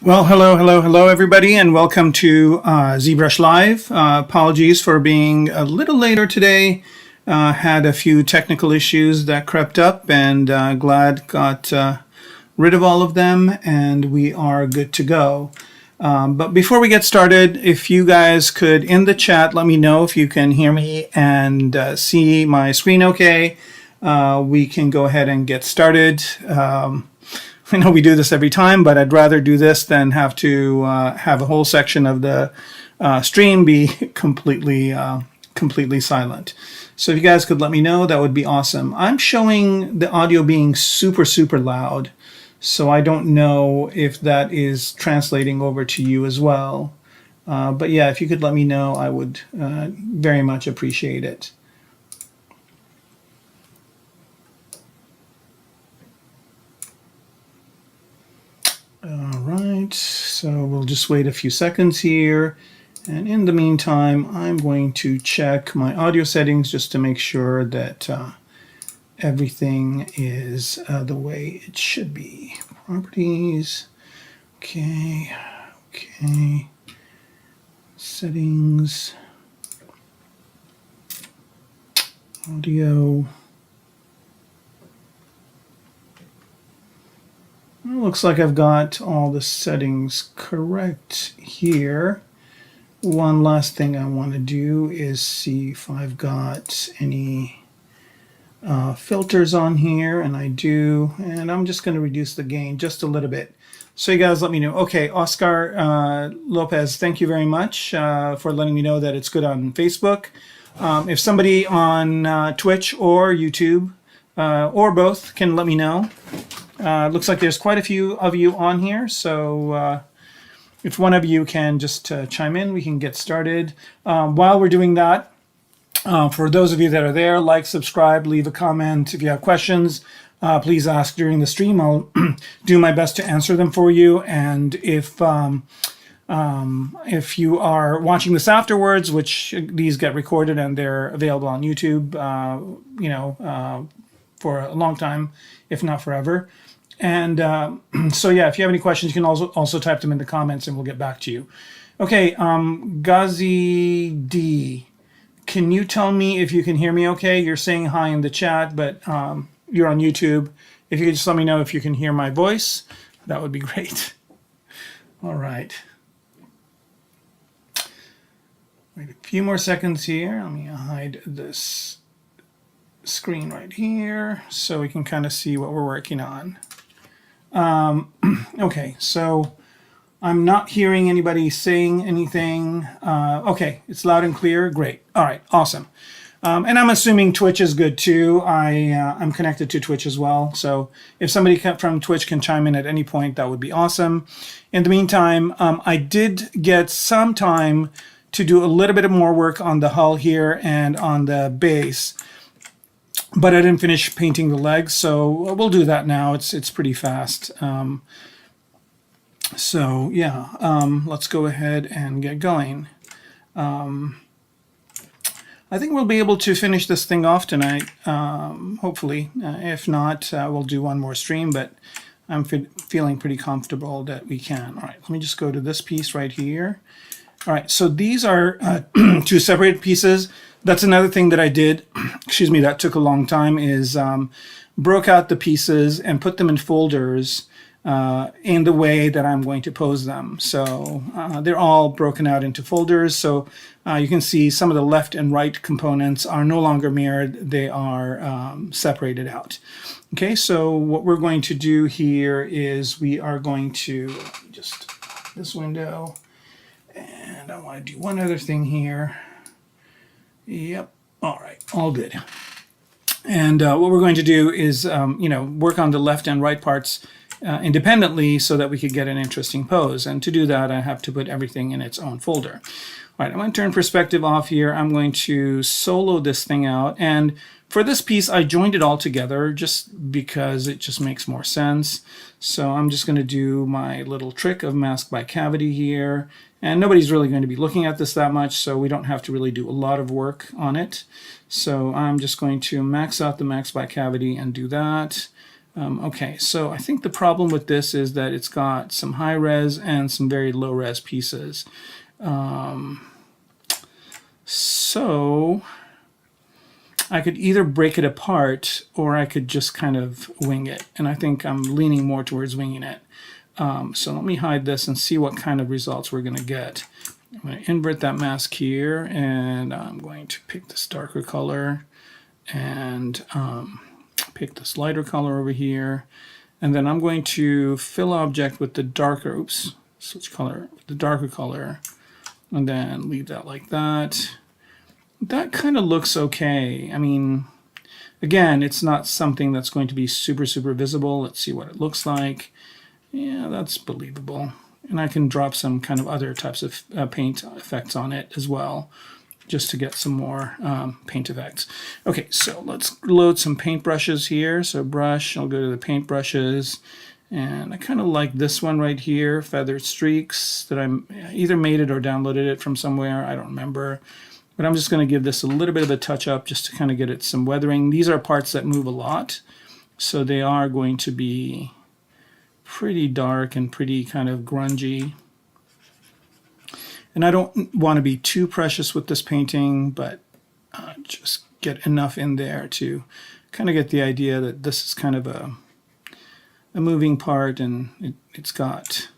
Well, hello, everybody, and welcome to ZBrush Live. Apologies for being a little later today. Had a few technical issues that crept up, and glad got rid of all of them, and we are good to go. But before we get started, if you guys could, in the chat, let me know if you can hear me and see my screen okay. We can go ahead and get started. I know we do this every time, but I'd rather do this than have to have a whole section of the stream be completely silent. So if you guys could let me know, that would be awesome. I'm showing the audio being super loud, so I don't know if that is translating over to you as well. But yeah, if you could let me know, I would very much appreciate it. All right, so we'll just wait a few seconds here. And in the meantime, I'm going to check my audio settings just to make sure that everything is the way it should be. Properties, okay, settings, audio. It looks like I've got all the settings correct here. One last thing I want to do is see if I've got any filters on here, and I do, and I'm just going to reduce the gain just a little bit. So you guys let me know. Okay, Oscar Lopez, thank you very much for letting me know that it's good on Facebook. If somebody on Twitch or YouTube or both can let me know. Looks like there's quite a few of you on here, so if one of you can just chime in, we can get started. While we're doing that, for those of you that are there, like, subscribe, leave a comment. If you have questions, please ask during the stream. I'll do my best to answer them for you. And if you are watching this afterwards, which these get recorded and they're available on YouTube, for a long time, if not forever. And so yeah, if you have any questions, you can also type them in the comments and we'll get back to you. Okay, Ghazi D, can you tell me if you can hear me okay? You're saying hi in the chat, but you're on YouTube. If you could just let me know if you can hear my voice, that would be great. All right. Wait a few more seconds here. Let me hide this screen right here so we can kind of see what we're working on. Okay, so I'm not hearing anybody saying anything. Okay, it's loud and clear. Great. All right, awesome. And I'm assuming Twitch is good too. I'm connected to Twitch as well. So if somebody from Twitch can chime in at any point, that would be awesome. In the meantime, I did get some time to do a little bit of more work on the hull here and on the base, but I didn't finish painting the legs, so we'll do that now. It's pretty fast. So yeah, let's go ahead and get going. I think we'll be able to finish this thing off tonight, hopefully. If not, we'll do one more stream, but I'm feeling pretty comfortable that we can. All right, let me just go to this piece right here. All right, so these are two separated pieces. That's another thing that I did, excuse me, that took a long time, is broke out the pieces and put them in folders in the way that I'm going to pose them. So they're all broken out into folders. So you can see some of the left and right components are no longer mirrored. They are separated out. Okay, so what we're going to do here is we are going to just this window. And I want to do one other thing here. Yep. All right. All good. And what we're going to do is, work on the left and right parts independently so that we could get an interesting pose. And to do that, I have to put everything in its own folder. All right. I'm going to turn perspective off here. I'm going to solo this thing out. And for this piece, I joined it all together just because it just makes more sense. So I'm just going to do my little trick of mask by cavity here. And nobody's really going to be looking at this that much, so we don't have to really do a lot of work on it. So I'm just going to max out the mask by cavity and do that. Okay, so I think the problem with this is that it's got some high res and some very low res pieces. So I could either break it apart or I could just kind of wing it. And I think I'm leaning more towards winging it. So let me hide this and see what kind of results we're going to get. I'm going to invert that mask here, and I'm going to pick this darker color and pick this lighter color over here. And then I'm going to fill object with the darker, oops, switch color, with the darker color, and then leave that like that. That kind of looks okay. I mean, again, it's not something that's going to be super, super visible. Let's see what it looks like. Yeah, that's believable. And I can drop some kind of other types of paint effects on it as well, just to get some more paint effects. Okay, so let's load some paint brushes here. So brush, I'll go to the paint brushes. And I kind of like this one right here, Feathered Streaks, that I either made it or downloaded it from somewhere. I don't remember. But I'm just going to give this a little bit of a touch up just to kind of get it some weathering. These are parts that move a lot, so they are going to be pretty dark and pretty kind of grungy. And I don't want to be too precious with this painting, but just get enough in there to kind of get the idea that this is kind of a moving part, and it's got,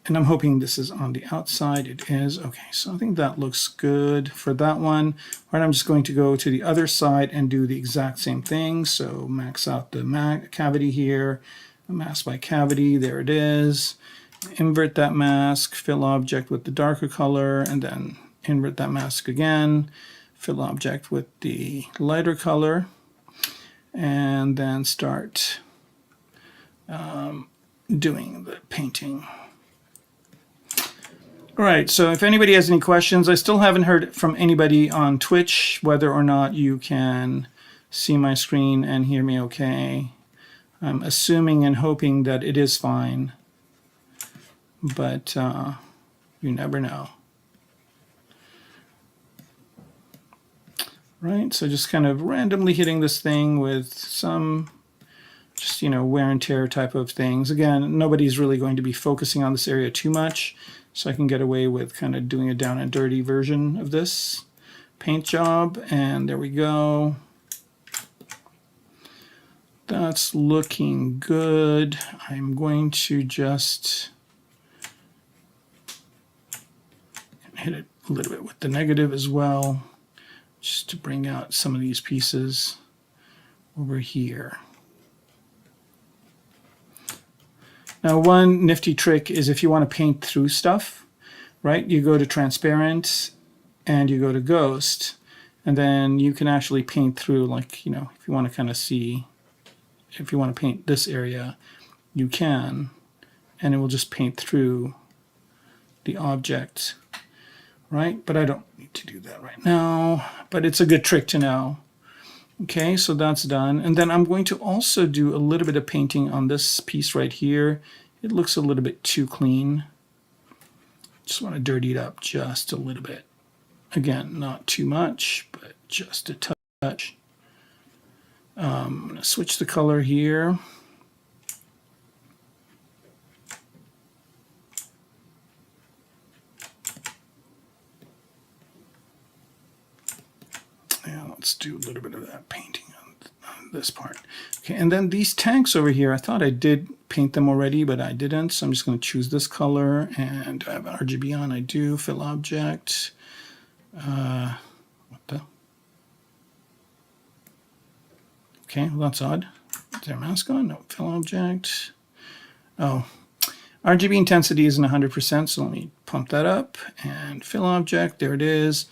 and I'm hoping this is on the outside. It is. Okay, so I think that looks good for that one. All right, I'm just going to go to the other side and do the exact same thing. So max out the cavity here, mask by cavity, there it is. Invert that mask, fill object with the darker color, and then invert that mask again, fill object with the lighter color, and then start doing the painting. All right, so if anybody has any questions, I still haven't heard from anybody on Twitch whether or not you can see my screen and hear me okay. I'm assuming and hoping that it is fine, but you never know. Right, so just kind of randomly hitting this thing with some just, you know, wear and tear type of things. Again, nobody's really going to be focusing on this area too much, so I can get away with kind of doing a down and dirty version of this paint job. And there we go. That's looking good. I'm going to just hit it a little bit with the negative as well, just to bring out some of these pieces over here. Now, one nifty trick is if you want to paint through stuff, right? You go to transparent and you go to ghost, and then you can actually paint through, like, you know, if you want to kind of see, if you want to paint this area, you can, and it will just paint through the object, right? But I don't need to do that right now, but it's a good trick to know. Okay, so that's done. And then I'm going to also do a little bit of painting on this piece right here. It looks a little bit too clean. Just want to dirty it up just a little bit. Again, not too much, but just a touch. I'm going to switch the color here. Yeah, let's do a little bit of that painting on this part. Okay, and then these tanks over here, I thought I did paint them already, but I didn't. So I'm just going to choose this color, and I have RGB on. I do. Fill object. What the? Okay, well, that's odd. Is there a mask on? No. Fill object. Oh, RGB intensity isn't 100%, so let me pump that up. And fill object. There it is.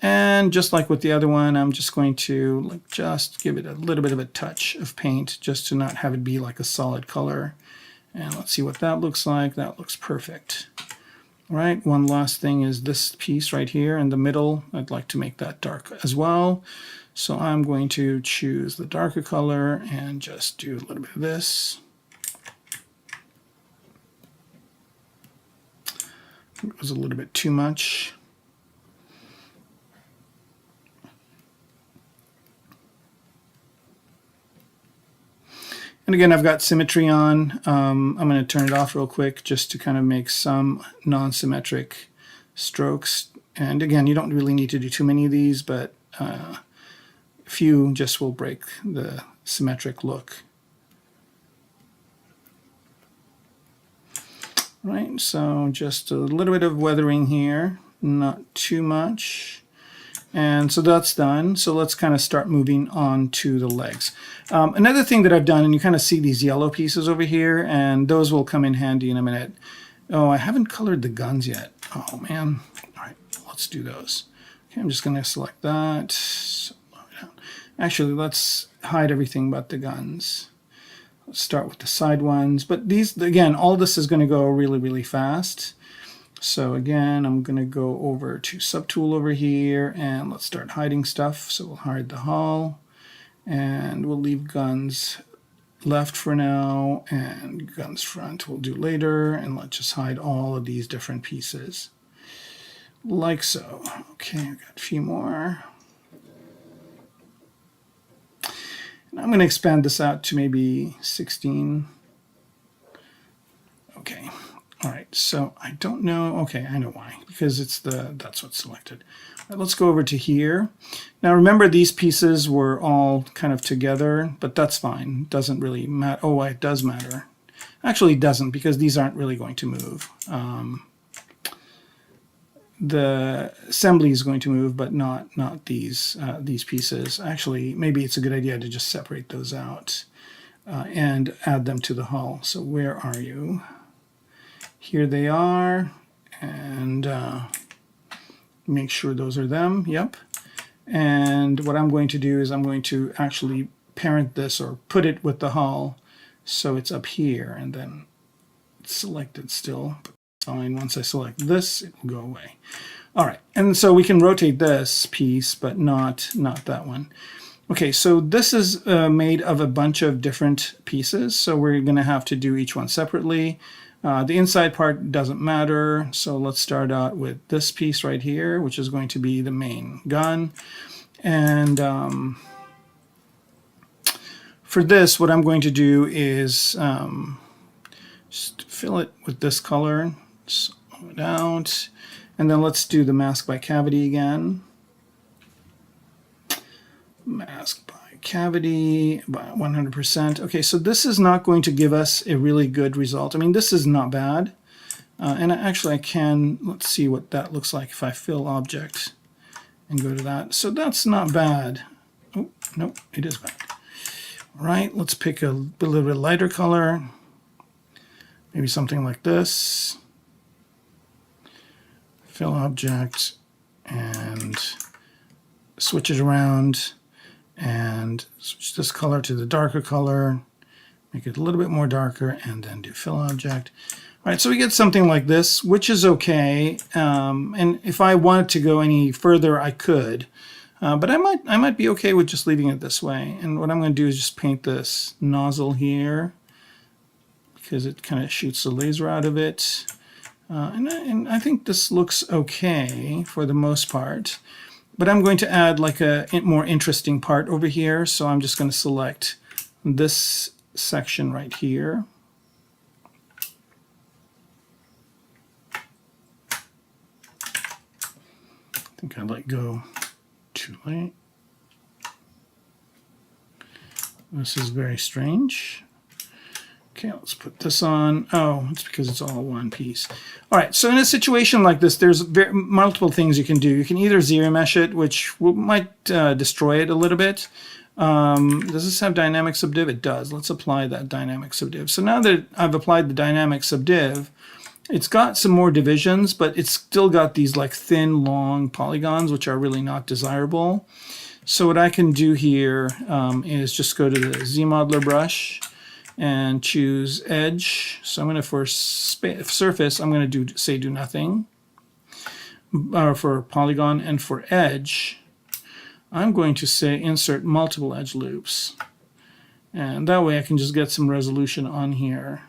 And just like with the other one, I'm just going to like just give it a little bit of a touch of paint just to not have it be like a solid color. And let's see what that looks like. That looks perfect. All right, one last thing is this piece right here in the middle. I'd like to make that dark as well. So I'm going to choose the darker color and just do a little bit of this. It was a little bit too much. And again, I've got symmetry on. I'm going to turn it off real quick just to kind of make some non-symmetric strokes. And again, you don't really need to do too many of these, but a few just will break the symmetric look. Right, so just a little bit of weathering here, not too much. And so that's done. So let's kind of start moving on to the legs. Another thing that I've done, and you kind of see these yellow pieces over here, and those will come in handy in a minute. Oh, I haven't colored the guns yet. Oh, man. All right, let's do those. Okay, I'm just going to select that. Actually, let's hide everything but the guns. Let's start with the side ones. But these, again, all this is going to go really, really fast. So again, I'm going to go over to Subtool over here, and let's start hiding stuff. So we'll hide the hull, and we'll leave guns left for now, and guns front we'll do later, and let's just hide all of these different pieces, like so. Okay, I've got a few more. And I'm going to expand this out to maybe 16. Okay. All right, so I don't know. Okay, I know why, because that's what's selected. All right, let's go over to here. Now remember, these pieces were all kind of together, but that's fine. Doesn't really matter. Oh, it does matter. Actually, it doesn't, because these aren't really going to move. The assembly is going to move, but not these pieces. Actually, maybe it's a good idea to just separate those out and add them to the hull. So where are you? Here they are, and make sure those are them. Yep. And what I'm going to do is I'm going to actually parent this or put it with the hull so it's up here, and then it's selected still. Fine. Once I select this, it will go away. All right, and so we can rotate this piece, but not that one. Okay, so this is made of a bunch of different pieces, so we're going to have to do each one separately. The inside part doesn't matter, so let's start out with this piece right here, which is going to be the main gun. And for this, what I'm going to do is just fill it with this color, slow it out, and then let's do the mask by cavity again. Mask by cavity by 100%. Okay, so this is not going to give us a really good result. I mean, this is not bad. And actually I can, let's see what that looks like if I fill object and go to that. So that's not bad. Oh, no, it is bad. All right, let's pick a little bit lighter color. Maybe something like this. Fill object and switch it around. And switch this color to the darker color, make it a little bit more darker, and then do fill object. All right, so we get something like this, which is okay. And if I wanted to go any further, I could. But I might be okay with just leaving it this way. And what I'm going to do is just paint this nozzle here, because it kind of shoots the laser out of it. And I think this looks okay for the most part. But I'm going to add like a more interesting part over here. So I'm just going to select this section right here. I think I let go too late. This is very strange. Okay, let's put this on. Oh, it's because it's all one piece. All right, so in a situation like this, there's multiple things you can do. You can either zero mesh it, which might destroy it a little bit. Does this have dynamic subdiv? It does. Let's apply that dynamic subdiv. So now that I've applied the dynamic subdiv, it's got some more divisions, but it's still got these like thin, long polygons, which are really not desirable. So what I can do here is just go to the Z modeler brush and choose edge. So I'm going to, for surface, I'm going to say do nothing. For polygon, and for edge, I'm going to say insert multiple edge loops. And that way I can just get some resolution on here.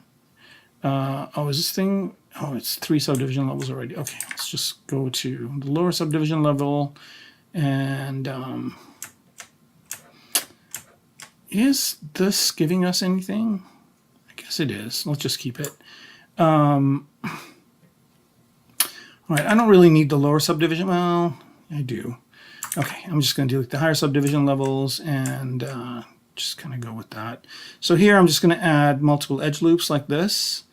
Oh, is this thing? Oh, it's 3 subdivision levels already. Okay, let's just go to the lower subdivision level, and is this giving us anything? I guess it is. Let's just keep it. All right, I don't really need the lower subdivision. Well, I do. Okay, I'm just going to delete the higher subdivision levels and just kind of go with that. So here I'm just going to add multiple edge loops like this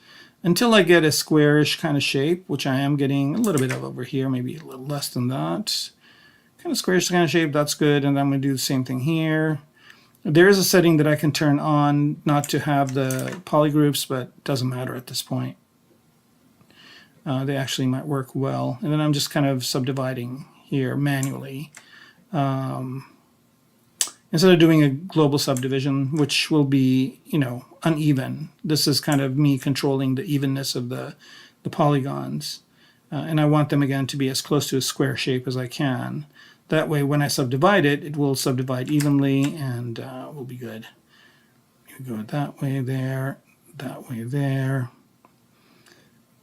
until I get a squarish kind of shape, which I am getting a little bit of over here, maybe a little less than that. Kind of squarish kind of shape, that's good. And I'm going to do the same thing here. There is a setting that I can turn on not to have the polygroups, but it doesn't matter at this point. They actually might work well. And then I'm just kind of subdividing here manually. Instead of doing a global subdivision, which will be, you know, uneven. This is kind of me controlling the evenness of the polygons. And I want them, again, to be as close to a square shape as I can. That way, when I subdivide it, it will subdivide evenly and will be good. You go that way there, that way there,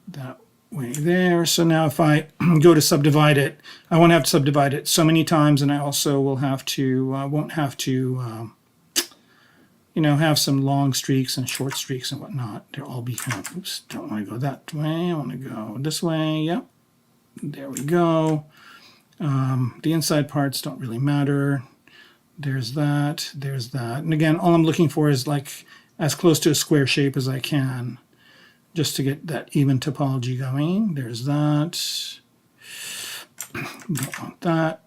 that way there. So now if I go to subdivide it, I won't have to subdivide it so many times, and I also will have to, won't have to, you know, have some long streaks and short streaks and whatnot. They'll all be kind of, oops, don't want to go that way. I want to go this way. Yep. There we go. The inside parts don't really matter. There's that, there's that. And again, all I'm looking for is like as close to a square shape as I can, just to get that even topology going. There's that. Don't want that.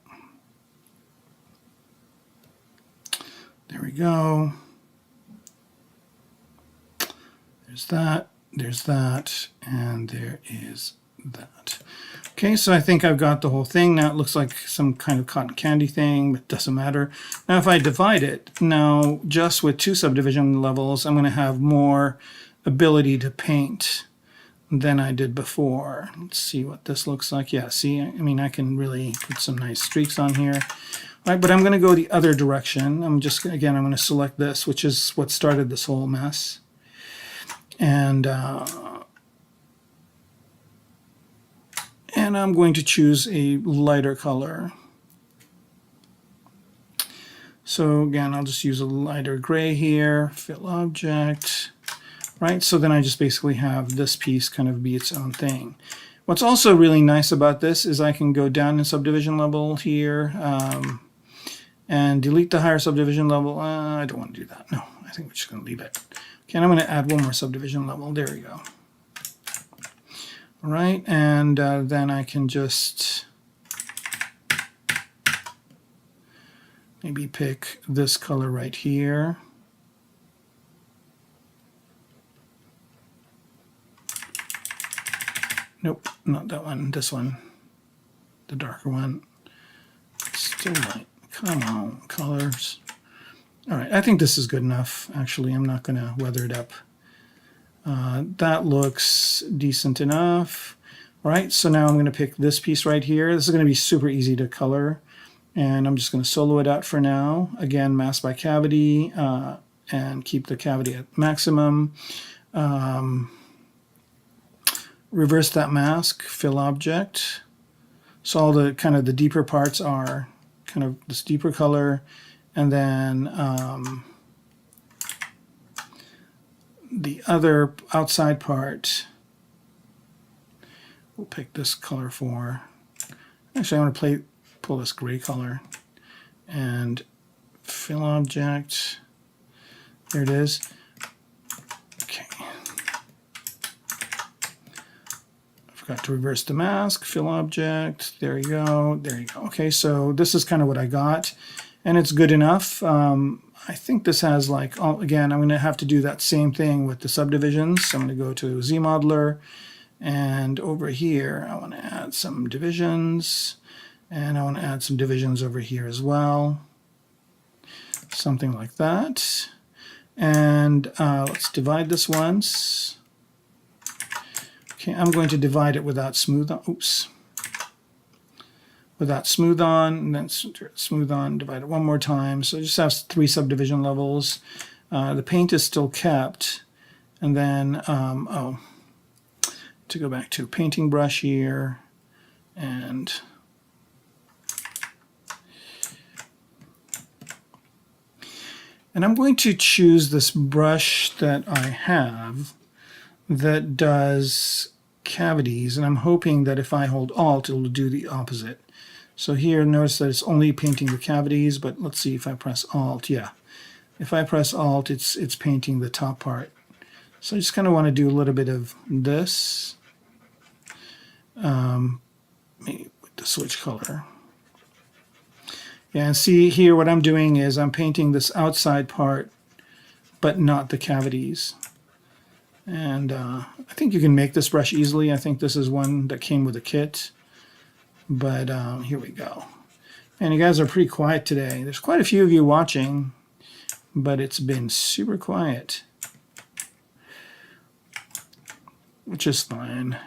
There we go. There's that, and there is that. Okay, so I think I've got the whole thing. Now it looks like some kind of cotton candy thing, but it doesn't matter. Now if I divide it, now just with 2 subdivision levels, I'm going to have more ability to paint than I did before. Let's see what this looks like. Yeah, see, I mean, I can really put some nice streaks on here. All right, but I'm going to go the other direction. I'm just, again, I'm going to select this, which is what started this whole mess. And I'm going to choose a lighter color. So again, I'll just use a lighter gray here, fill object, right? So then I just basically have this piece kind of be its own thing. What's also really nice about this is I can go down in subdivision level here and delete the higher subdivision level. I don't want to do that. No, I think we're just going to leave it. Okay, and I'm going to add one more subdivision level. There we go. All right, and then I can just maybe pick this color right here. Nope, not that one, this one, the darker one. Still light. Come on, colors. All right, I think this is good enough. Actually, I'm not going to weather it up. That looks decent enough. All right, so now I'm going to pick this piece right here. This is going to be super easy to color, and I'm just going to solo it out for now. Again, mask by cavity, and keep the cavity at maximum. Reverse that mask, fill object. So all the kind of the deeper parts are kind of this deeper color, and then the other outside part, we'll pick this color for. Actually, I want to pull this gray color and fill object. There it is. Okay. Forgot to reverse the mask, fill object. There you go. There you go. Okay, so this is kind of what I got, and it's good enough. I think this has like, again, I'm going to have to do that same thing with the subdivisions. So I'm going to go to Z Modeler, and over here I want to add some divisions, and I want to add some divisions over here as well. Something like that. And let's divide this once. Okay, I'm going to divide it without smooth on. Oops. Without smooth on, and then smooth on, divide it one more time. So it just has 3 subdivision levels. The paint is still kept. And then, to go back to painting brush here, and And I'm going to choose this brush that I have that does cavities, and I'm hoping that if I hold Alt, it'll do the opposite. So here, notice that it's only painting the cavities, but let's see if I press Alt. Yeah, if I press Alt, it's painting the top part. So I just kind of want to do a little bit of this. Maybe with the switch color. Yeah, and see here what I'm doing is I'm painting this outside part, but not the cavities. And I think you can make this brush easily. I think this is one that came with a kit. But here we go. And you guys are pretty quiet today. There's quite a few of you watching, but it's been super quiet, which is fine.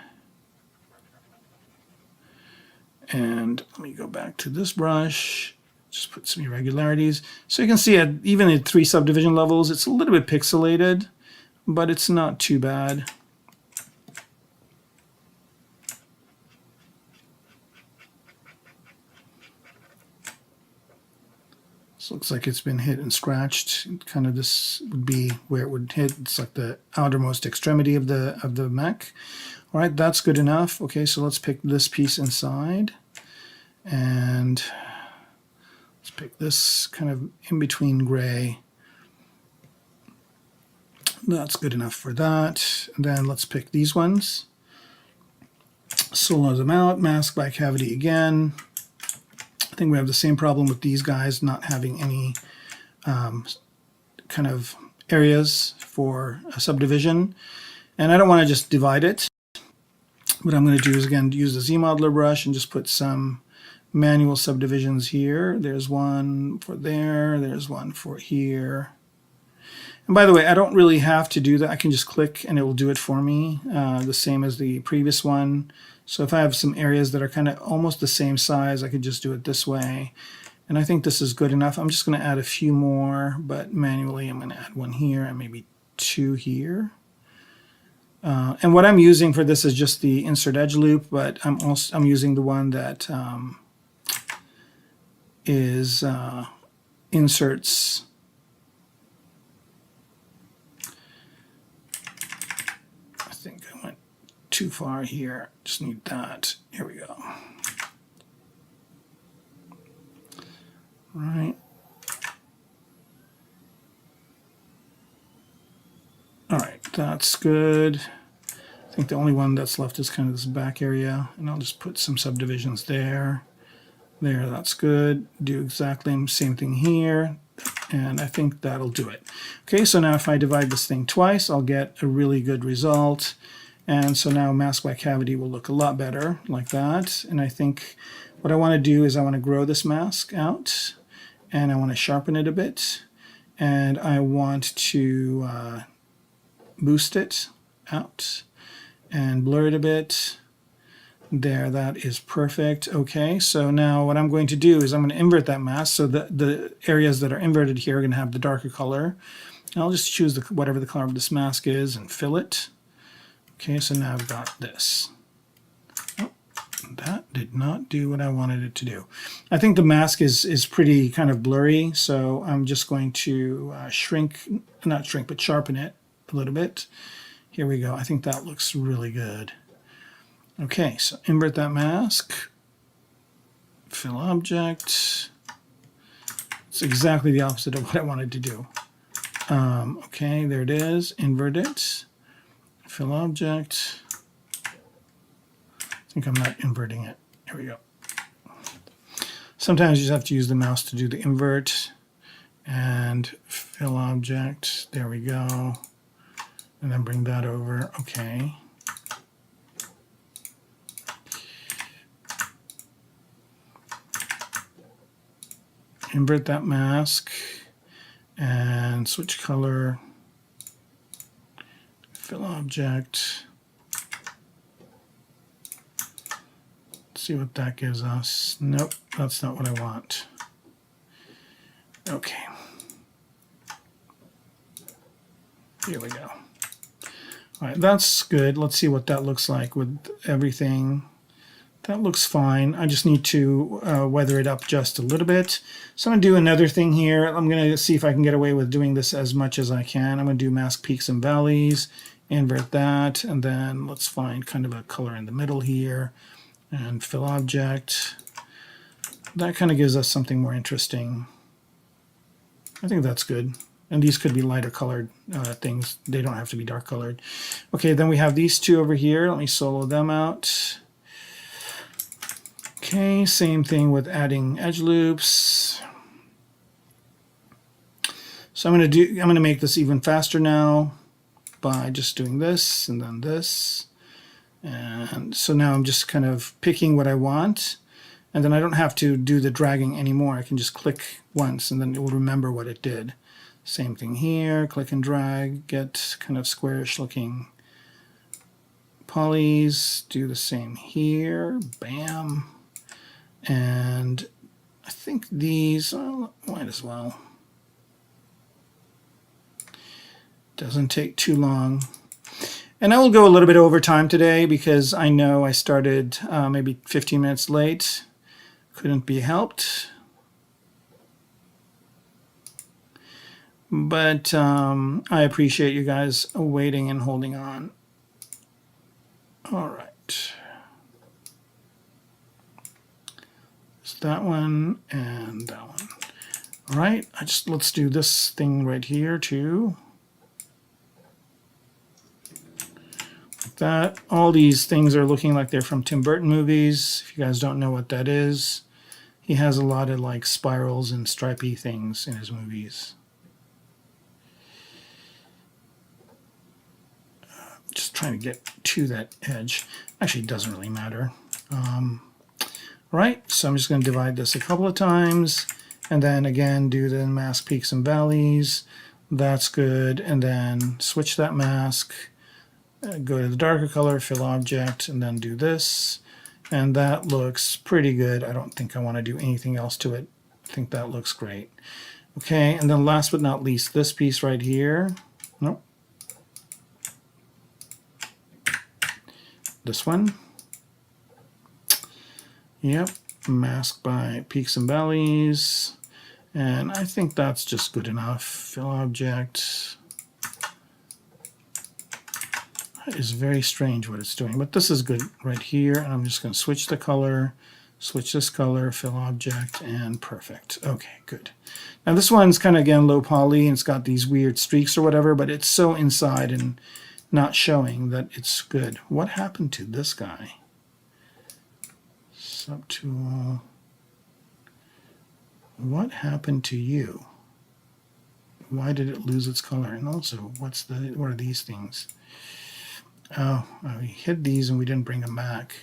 And let me go back to this brush, just put some irregularities. So you can see even at 3 subdivision levels, it's a little bit pixelated, but it's not too bad. This looks like it's been hit and scratched. Kind of this would be where it would hit. It's like the outermost extremity of the mech. All right, that's good enough. Okay, so let's pick this piece inside. And let's pick this kind of in-between gray. That's good enough for that. And then let's pick these ones. Solo them out, mask by cavity again. I think we have the same problem with these guys not having any kind of areas for a subdivision. And I don't want to just divide it. What I'm going to do is, again, use the Z-modeler brush and just put some manual subdivisions here. There's one for there. There's one for here. And by the way, I don't really have to do that. I can just click and it will do it for me, the same as the previous one. So if I have some areas that are kind of almost the same size, I could just do it this way. And I think this is good enough. I'm just going to add a few more, but manually I'm going to add one here and maybe 2 here. And what I'm using for this is just the insert edge loop, but I'm using the one that inserts. I think I went too far here. Just need that. Here we go. Right. All right, that's good. I think the only one that's left is kind of this back area, and I'll just put some subdivisions there. There, that's good. Do exactly the same thing here, and I think that'll do it. Okay, so now if I divide this thing twice, I'll get a really good result. And so now mask by cavity will look a lot better like that. And I think what I want to do is I want to grow this mask out, and I want to sharpen it a bit, and I want to boost it out and blur it a bit. There, that is perfect. Okay, so now what I'm going to do is I'm going to invert that mask so that the areas that are inverted here are going to have the darker color. And I'll just choose whatever the color of this mask is and fill it. Okay, so now I've got this. Oh, that did not do what I wanted it to do. I think the mask is pretty kind of blurry, so I'm just going to not shrink, but sharpen it a little bit. Here we go. I think that looks really good. Okay, so invert that mask, fill object. It's exactly the opposite of what I wanted to do. Okay, there it is. Invert it, fill object. I think I'm not inverting it. Here we go. Sometimes you just have to use the mouse to do the invert. And fill object. There we go. And then bring that over. Okay. Invert that mask and switch color, fill object. Let's see what that gives us. Nope, that's not what I want. Okay. Here we go. All right, that's good. Let's see what that looks like with everything. That looks fine. I just need to weather it up just a little bit. So I'm going to do another thing here. I'm going to see if I can get away with doing this as much as I can. I'm going to do mask peaks and valleys, invert that, and then let's find kind of a color in the middle here, and fill object. That kind of gives us something more interesting. I think that's good. And these could be lighter colored things. They don't have to be dark colored. Okay, then we have these two over here. Let me solo them out. Okay, same thing with adding edge loops. So I'm going to make this even faster now by just doing this and then this. And so now I'm just kind of picking what I want. And then I don't have to do the dragging anymore. I can just click once and then it will remember what it did. Same thing here, click and drag, get kind of squarish looking polys. Do the same here, bam. And I think these, might as well. Doesn't take too long. And I will go a little bit over time today because I know I started maybe 15 minutes late. Couldn't be helped. But I appreciate you guys waiting and holding on. All right. It's that one and that one. All right, let's do this thing right here too. Like that. All these things are looking like they're from Tim Burton movies. If you guys don't know what that is, he has a lot of like spirals and stripy things in his movies. Just trying to get to that edge. Actually, it doesn't really matter. Right, so I'm just going to divide this a couple of times, and then again do the mask peaks and valleys. That's good, and then switch that mask, go to the darker color, fill object, and then do this. And that looks pretty good. I don't think I want to do anything else to it. I think that looks great. Okay, and then last but not least, this piece right here. Nope. This one. Yep, mask by peaks and valleys. And I think that's just good enough. Fill object. That is very strange what it's doing, but this is good right here. And I'm just going to switch the color, switch this color, fill object, and perfect. Okay, good. Now this one's kind of, again, low poly, and it's got these weird streaks or whatever, but it's so inside and not showing that it's good. What happened to this guy? Subtool. What happened to you? Why did it lose its color? And also, what are these things? Oh, we hid these and we didn't bring them back.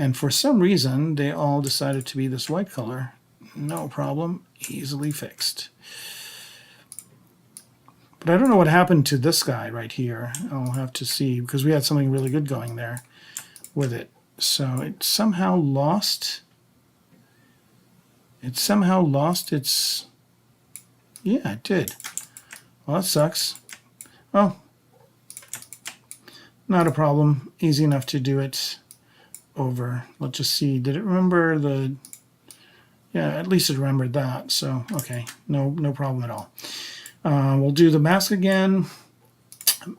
And for some reason, they all decided to be this white color. No problem, easily fixed. But I don't know what happened to this guy right here. I'll have to see, because we had something really good going there with it. So it somehow lost. It somehow lost its. Yeah, it did. Well, that sucks. Oh, not a problem. Easy enough to do it over. Let's just see. Did it remember the? Yeah, at least it remembered that. So okay, no problem at all. We'll do the mask again.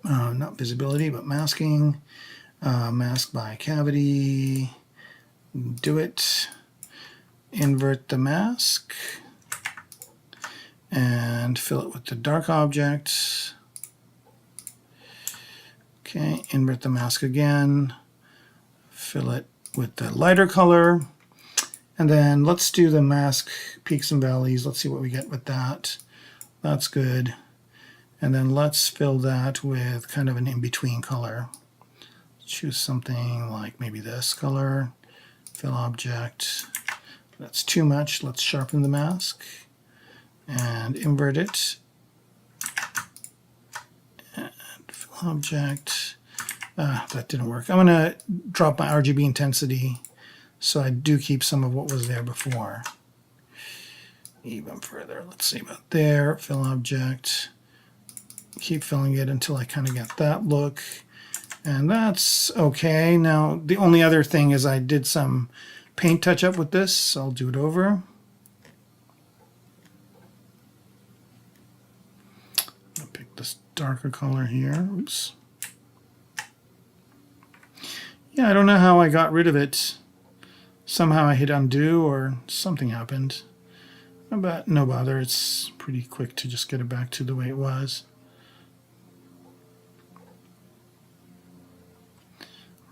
Not visibility, but masking. Mask by cavity, do it, invert the mask, and fill it with the dark object. Okay, invert the mask again, fill it with the lighter color, and then let's do the mask peaks and valleys. Let's see what we get with that. That's good. And then let's fill that with kind of an in-between color. Choose something like maybe this color, fill object. That's too much. Let's sharpen the mask and invert it. And fill object. That didn't work. I'm going to drop my RGB intensity so I do keep some of what was there before. Even further. Let's see about there. Fill object. Keep filling it until I kind of get that look. And that's okay. Now, the only other thing is I did some paint touch up with this, so I'll do it over. I'll pick this darker color here. Oops. Yeah, I don't know how I got rid of it. Somehow I hit undo or something happened. But no bother, it's pretty quick to just get it back to the way it was.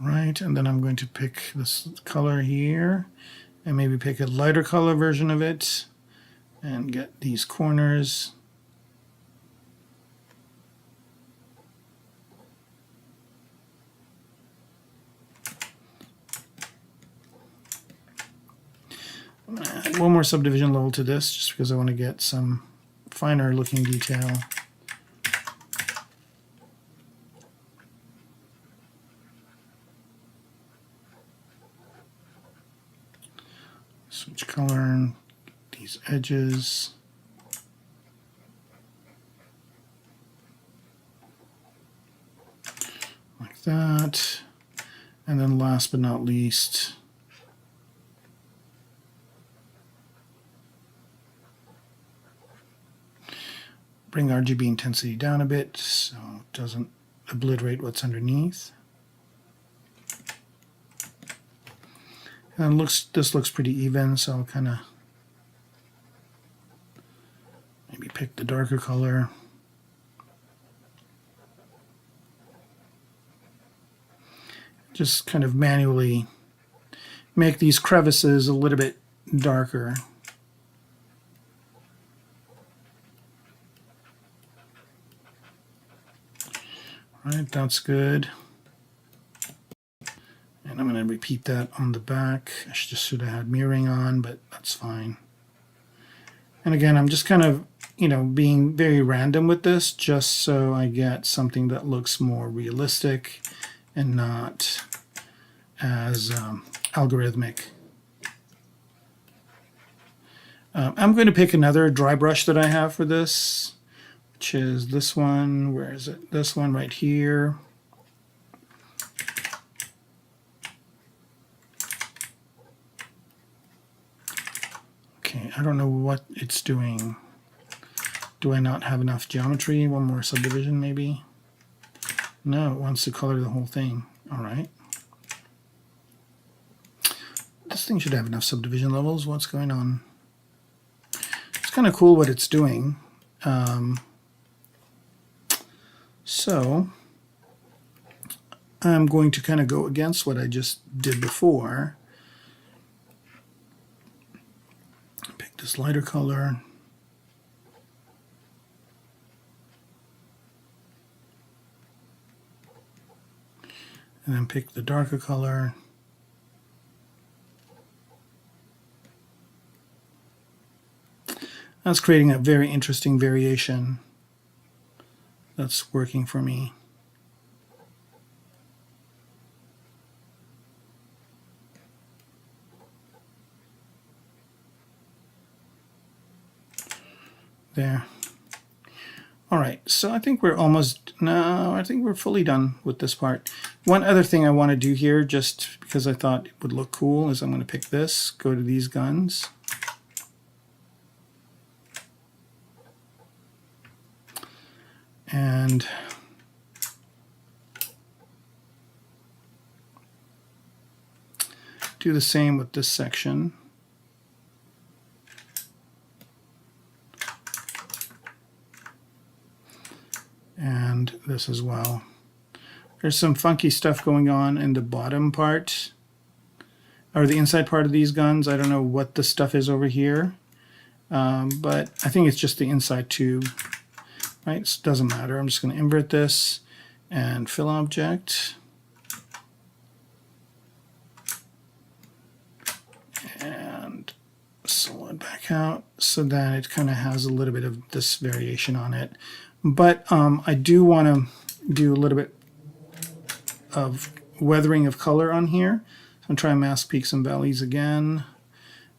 Right, and then I'm going to pick this color here and maybe pick a lighter color version of it and get these corners. I'm going to add one more subdivision level to this just because I want to get some finer looking detail. Switch color, these edges. Like that. And then last but not least, bring RGB intensity down a bit so it doesn't obliterate what's underneath. And this looks pretty even, so I'll kind of maybe pick the darker color. Just kind of manually make these crevices a little bit darker. All right, that's good. And I'm going to repeat that on the back. I should have had mirroring on, but that's fine. And again, I'm just kind of, being very random with this, just so I get something that looks more realistic and not as algorithmic. I'm going to pick another dry brush that I have for this, which is this one. Where is it? This one right here. Okay, I don't know what it's doing. Do I not have enough geometry? One more subdivision maybe? No, it wants to color the whole thing. All right. This thing should have enough subdivision levels. What's going on? It's kind of cool what it's doing. So I'm going to kind of go against what I just did before. Pick this lighter color. And then pick the darker color. That's creating a very interesting variation that's working for me. There. All right, so I think we're I think we're fully done with this part. One other thing I want to do here, just because I thought it would look cool, is I'm going to pick this, go to these guns. And do the same with this section. And this as well. There's some funky stuff going on in the bottom part, or the inside part of these guns. I don't know what the stuff is over here, but I think it's just the inside tube. Right, it doesn't matter. I'm just going to invert this and fill object. And solid back out, so that it kind of has a little bit of this variation on it. But I do want to do a little bit of weathering of color on here. So I'm going to try and mask peaks and valleys again.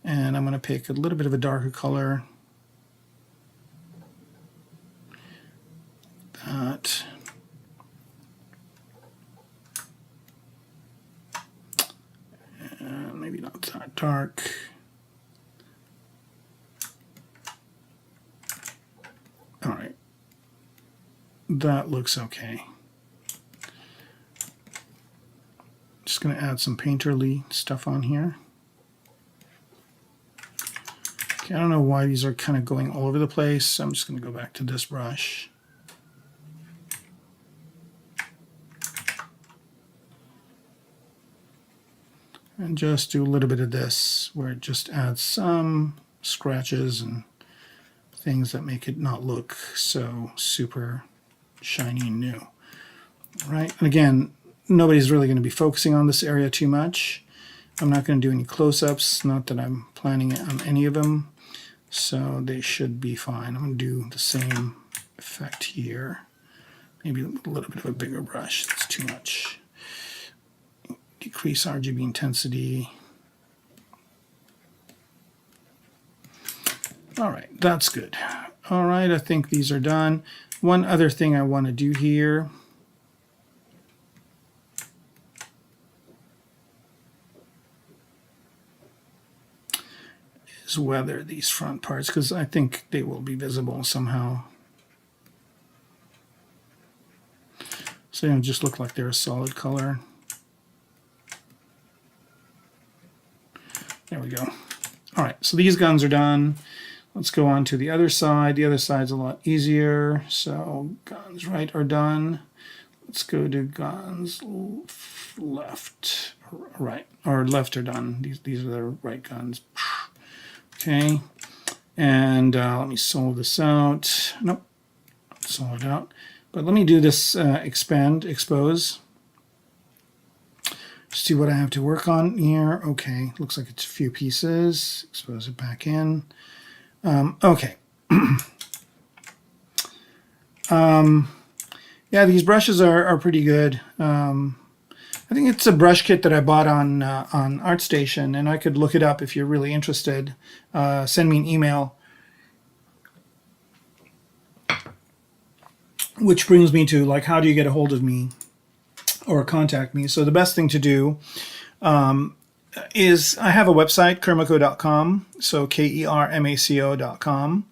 And I'm going to pick a little bit of a darker color. That. dark. All right, that looks okay. Just going to add some painterly stuff on here. Okay, I don't know why these are kind of going all over the place, so I'm just going to go back to this brush. And just do a little bit of this, where it just adds some scratches and things that make it not look so super shiny and new. All right, and again, nobody's really going to be focusing on this area too much. I'm not going to do any close-ups, not that I'm planning on any of them, so they should be fine. I'm going to do the same effect here. Maybe a little bit of a bigger brush, that's too much. Decrease RGB intensity. All right, that's good. All right, I think these are done. One other thing I want to do here is weather these front parts, because I think they will be visible somehow. So they don't just look like they're a solid color. There we go. All right, so these guns are done. Let's go on to the other side. The other side's a lot easier. So guns right are done. Let's go to guns left, right, or left are done. These are the right guns. Okay, and let me solve this out. Nope, not solve it out. But let me do this expose. See what I have to work on here. Okay, looks like it's a few pieces. Expose it back in. Okay. Yeah, these brushes are pretty good. I think it's a brush kit that I bought on ArtStation, and I could look it up if you're really interested. Send me an email. Which brings me to, like, how do you get a hold of me or contact me? So the best thing to do is I have a website, kermaco.com, so KERMACO.com,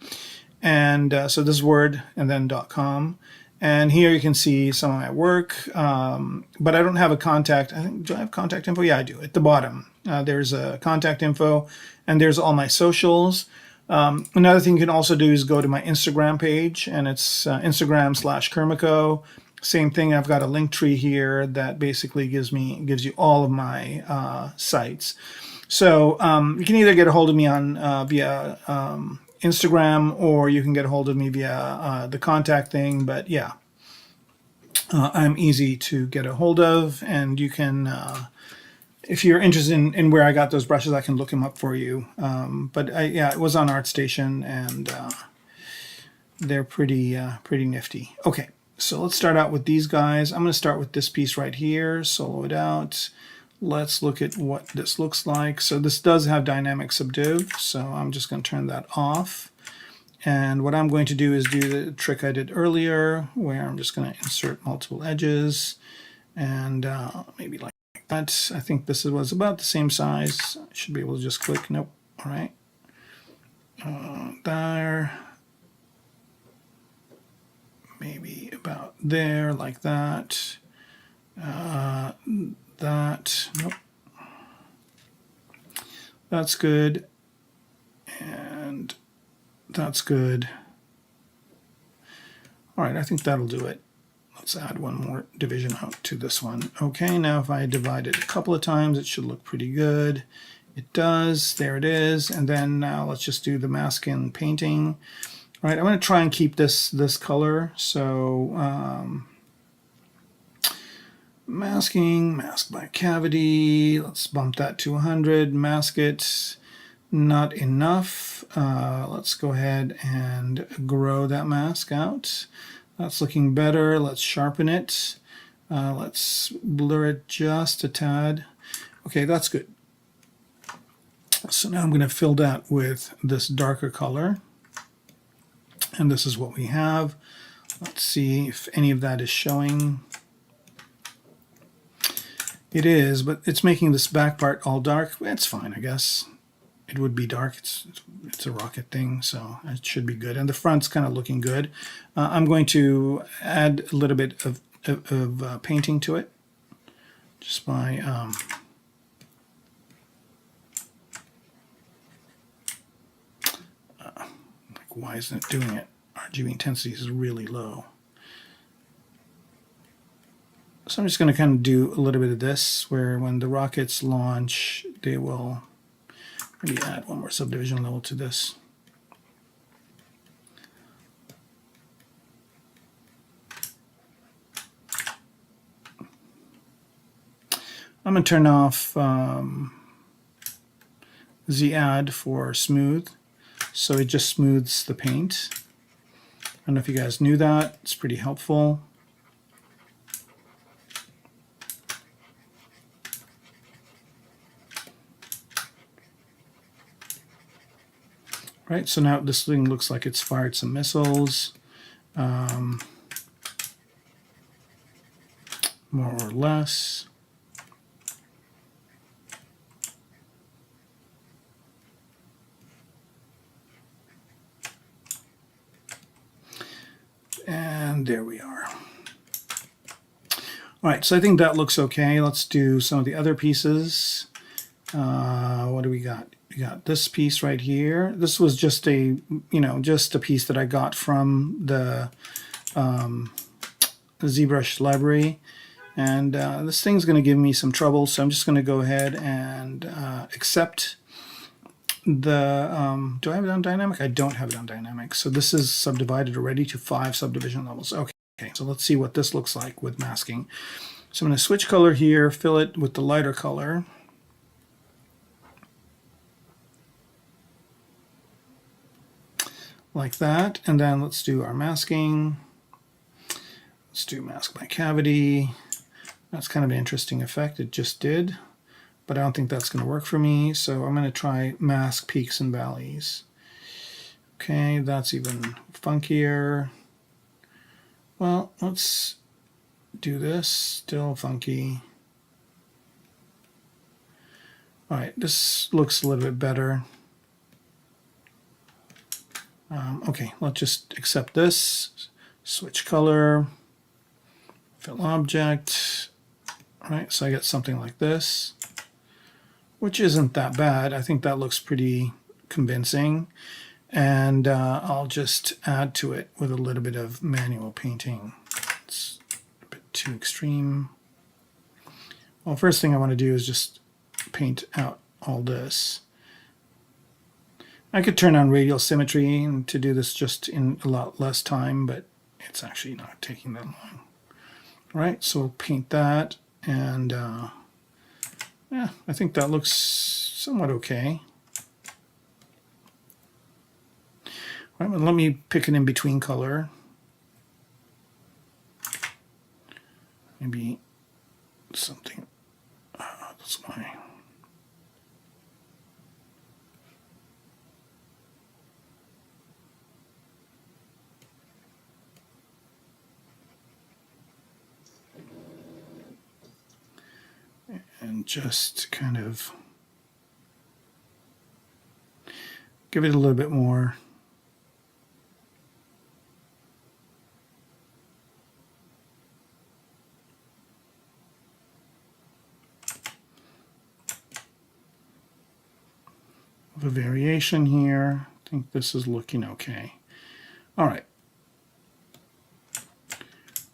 and so this is Word and then .com. And here you can see some of my work, but I don't have a contact. I think, do I have contact info? Yeah, I do. At the bottom, there's a contact info, and there's all my socials. Another thing you can also do is go to my Instagram page, and it's Instagram/kermaco. Same thing. I've got a link tree here that basically gives you all of my sites. So you can either get a hold of me on via Instagram, or you can get a hold of me via the contact thing. But yeah, I'm easy to get a hold of, and you can, if you're interested in where I got those brushes, I can look them up for you. But yeah, it was on ArtStation, and they're pretty nifty. Okay, so let's start out with these guys. I'm going to start with this piece right here, solo it out. Let's look at what this looks like. So this does have dynamic subdue, so I'm just going to turn that off. And what I'm going to do is do the trick I did earlier, where I'm just going to insert multiple edges, and maybe like that. I think this was about the same size. I should be able to just click. Nope. All right. There. Maybe about there, like that. That, nope. That's good. And that's good. All right, I think that'll do it. Let's add one more division out to this one. Okay, now if I divide it a couple of times, it should look pretty good. It does. There it is. And then now let's just do the mask and painting. All right, I'm going to try and keep this color. So masking, mask by cavity. Let's bump that to 100. Mask it. Not enough. Let's go ahead and grow that mask out. That's looking better. Let's sharpen it. Let's blur it just a tad. Okay, that's good. So now I'm going to fill that with this darker color. And this is what we have. Let's see if any of that is showing. It is, but it's making this back part all dark. It's fine, I guess. It would be dark. It's a rocket thing, so it should be good. And the front's kind of looking good. I'm going to add a little bit of painting to it, just by like, why isn't it doing it? RGB intensity is really low. So I'm just going to kind of do a little bit of this, where when the rockets launch, they will maybe add one more subdivision level to this. I'm going to turn off Z add for smooth, so it just smooths the paint. I don't know if you guys knew that. It's pretty helpful. Right, so now this thing looks like it's fired some missiles, more or less. And there we are. All right, so I think that looks okay. Let's do some of the other pieces. What do we got? We got this piece right here. This was just a, just a piece that I got from the ZBrush library. And this thing's going to give me some trouble, so I'm just going to go ahead and accept the, do I have it on dynamic? I don't have it on dynamic. So this is subdivided already to 5 subdivision levels. Okay, so let's see what this looks like with masking. So I'm going to switch color here, fill it with the lighter color. Like that. And then let's do our masking. Let's do mask by cavity. That's kind of an interesting effect. It just did, but I don't think that's going to work for me. So I'm going to try mask peaks and valleys. Okay, that's even funkier. Well, let's do this. Still funky. All right, this looks a little bit better. Okay, let's just accept this. Switch color. Fill object. All right, so I get something like this, which isn't that bad. I think that looks pretty convincing. And I'll just add to it with a little bit of manual painting. It's a bit too extreme. Well, first thing I want to do is just paint out all this. I could turn on radial symmetry and to do this just in a lot less time, but it's actually not taking that long. All right, so we'll paint that, and yeah, I think that looks somewhat okay. All right, well, let me pick an in-between color. Maybe something, that's why. And just kind of give it a little bit more. Of a variation here. I think this is looking okay. All right.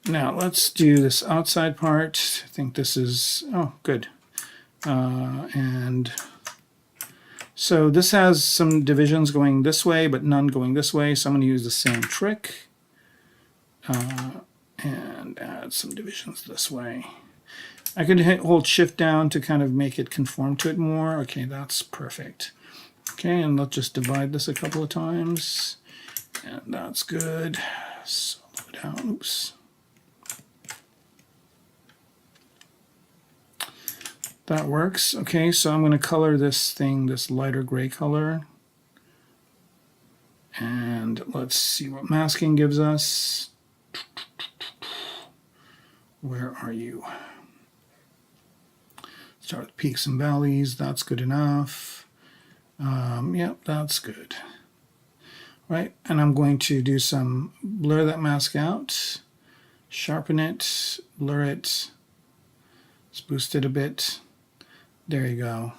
Now let's do this outside part. I think this is, oh, good. And so this has some divisions going this way, but none going this way. So I'm going to use the same trick and add some divisions this way. I could hold shift down to kind of make it conform to it more. Okay, that's perfect. Okay, and let's just divide this a couple of times. And that's good. Slow down. Oops. That works. Okay, so I'm going to color this thing this lighter gray color. And let's see what masking gives us. Where are you? Start with peaks and valleys. That's good enough. Yep, that's good. Right, and I'm going to do some blur that mask out, sharpen it, blur it, let's boost it a bit. There you go.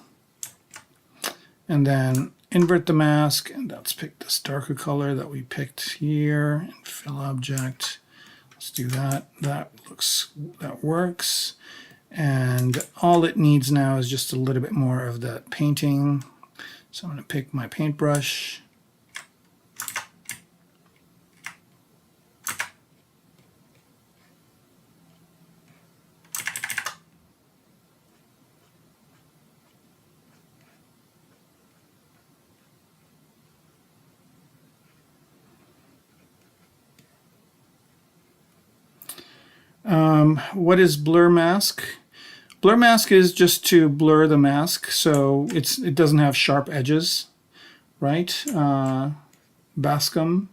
And then invert the mask, and let's pick this darker color that we picked here, and fill object. Let's do that. That works. And all it needs now is just a little bit more of that painting. So I'm going to pick my paintbrush. What is blur mask? Blur mask is just to blur the mask, so it doesn't have sharp edges, right? Bascom.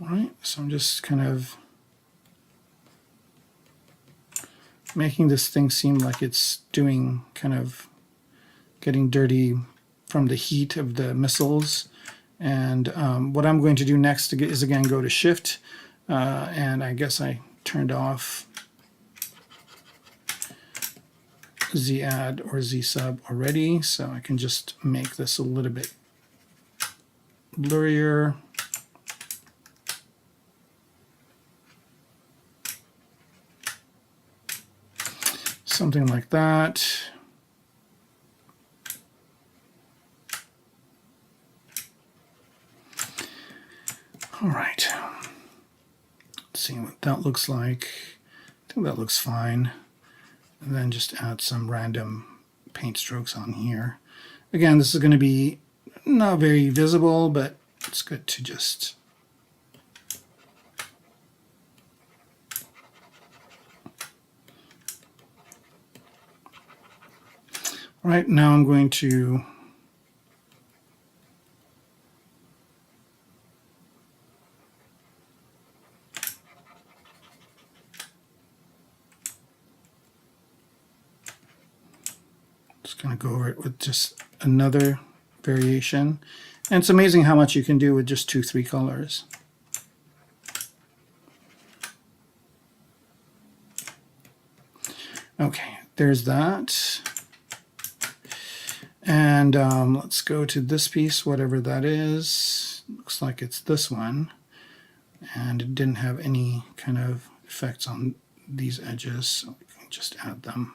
All right, so I'm just kind of making this thing seem like it's doing kind of getting dirty from the heat of the missiles. And what I'm going to do next is again go to Shift, and I guess I turned off Z add or Z sub already, so I can just make this a little bit blurrier. Something like that. All right, let's see what that looks like. I think that looks fine. And then just add some random paint strokes on here. Again, this is going to be not very visible, but it's good to just all right, now I'm going to go over it with just another variation. And it's amazing how much you can do with just 2-3 colors. Okay, there's that. And let's go to this piece, whatever that is. Looks like it's this one. And it didn't have any kind of effects on these edges, so we can just add them.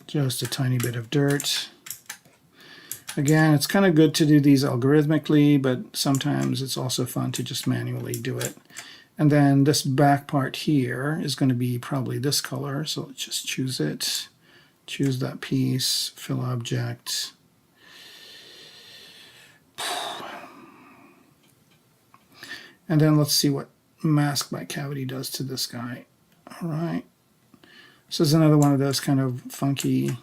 Just a tiny bit of dirt. Again, it's kind of good to do these algorithmically, but sometimes it's also fun to just manually do it. And then this back part here is going to be probably this color, so let's just choose it. Choose that piece, fill object. And then let's see what mask by cavity does to this guy. All right. This is another one of those kind of funky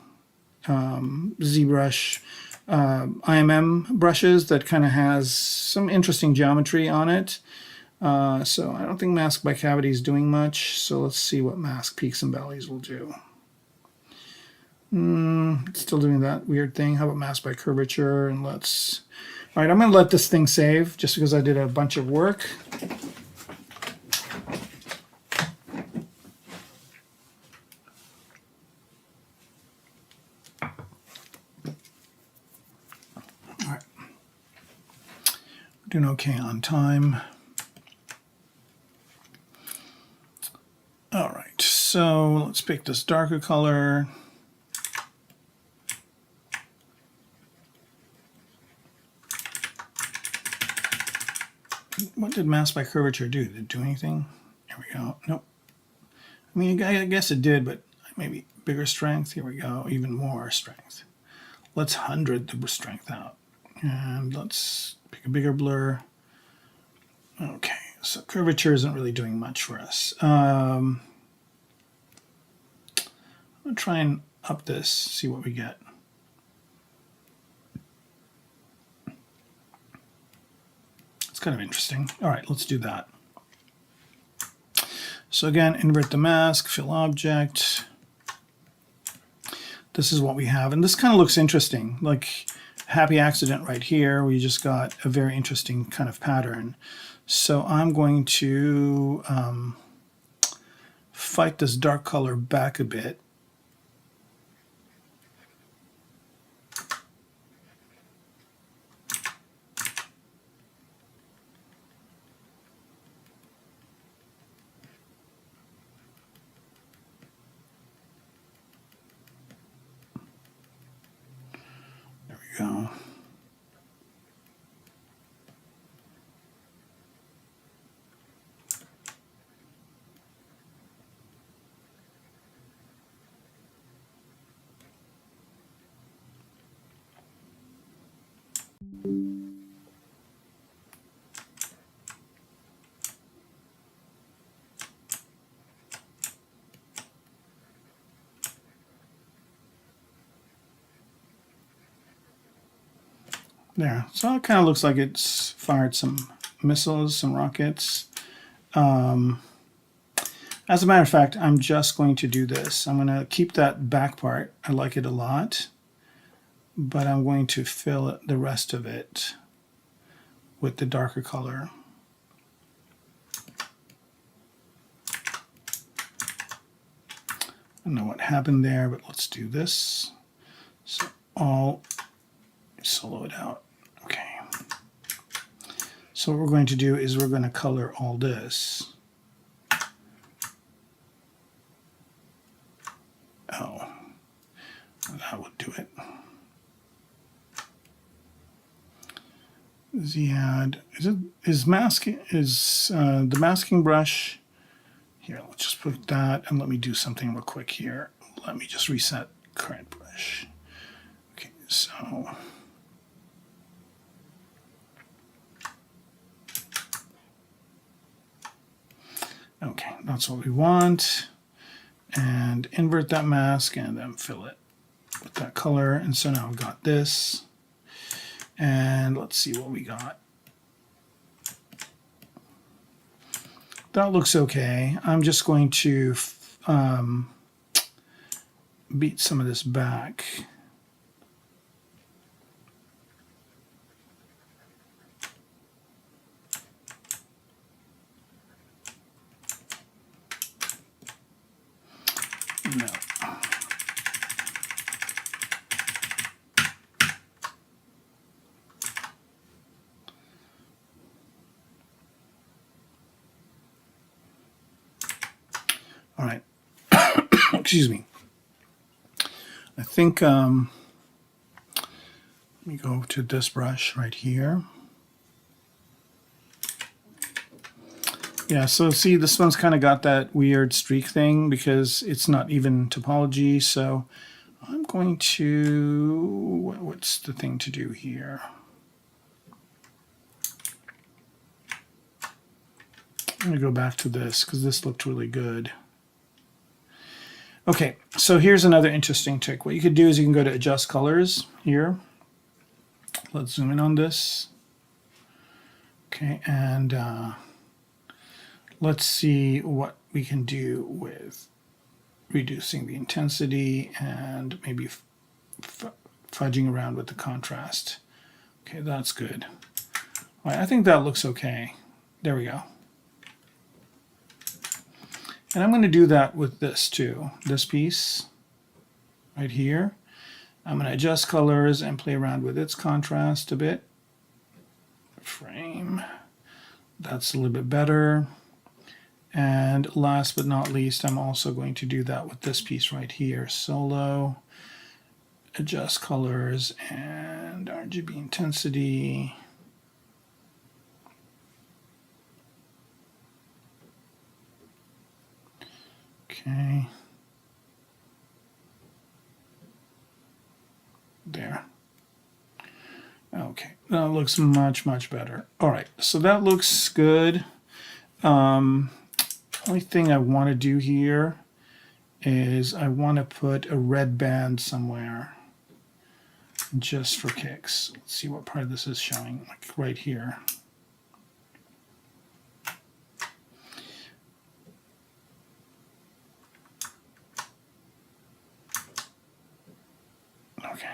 ZBrush IMM brushes that kind of has some interesting geometry on it. So I don't think mask by cavity is doing much. So let's see what mask peaks and valleys will do. It's still doing that weird thing. How about mask by curvature? And let's... All right, I'm going to let this thing save just because I did a bunch of work. Doing okay on time. All right, so let's pick this darker color. What did mask by curvature do? Did it do anything? Here we go. Nope. I mean, I guess it did, but maybe bigger strength. Here we go. Even more strength. Let's 100 the strength out. And let's pick a bigger blur. Okay, so curvature isn't really doing much for us. I'm going to try and up this, see what we get. kind of interesting. All right, let's do that. So again, invert the mask, fill object. This is what we have, and this kind of looks interesting, like happy accident right here. We just got a very interesting kind of pattern. So I'm going to fight this dark color back a bit. There we go. There, so it kind of looks like it's fired some missiles, some rockets. As a matter of fact, I'm just going to do this. I'm going to keep that back part. I like it a lot, but I'm going to fill the rest of it with the darker color. I don't know what happened there, but let's do this. So all solo it out. Okay. So what we're going to do is we're going to color all this. Oh, that would do it. Is the masking brush here? Let's just put that, and let me do something real quick here. Let me just reset current brush. Okay, so okay, that's what we want. And invert that mask and then fill it with that color. And so now I've got this. And let's see what we got. That looks okay. I'm just going to beat some of this back. No. All right. Excuse me. I think let me go to this brush right here. Yeah, so see, this one's kind of got that weird streak thing because it's not even topology. So I'm going to, what's the thing to do here? I'm going to go back to this because this looked really good. Okay, so here's another interesting trick. What you could do is you can go to adjust colors here. Let's zoom in on this. Okay, and let's see what we can do with reducing the intensity and maybe fudging around with the contrast. Okay, that's good. All right, I think that looks okay. There we go. And I'm going to do that with this too, this piece right here. I'm going to adjust colors and play around with its contrast a bit. Frame, that's a little bit better. And last but not least, I'm also going to do that with this piece right here. Solo, adjust colors and RGB intensity. Okay. There. Okay, that looks much, much better. All right, so that looks good. Only thing I want to do here is I want to put a red band somewhere just for kicks. Let's see what part of this is showing, like right here. Okay.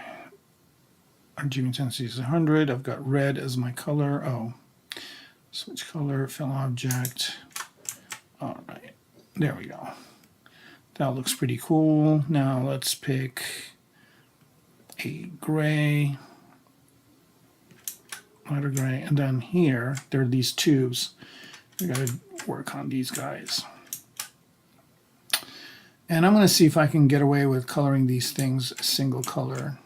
RGB intensity is 100. I've got red as my color. Oh, switch color, fill object. All right, there we go. That looks pretty cool. Now let's pick a gray, lighter gray, and then here there are these tubes. We got to work on these guys. And I'm going to see if I can get away with coloring these things a single color.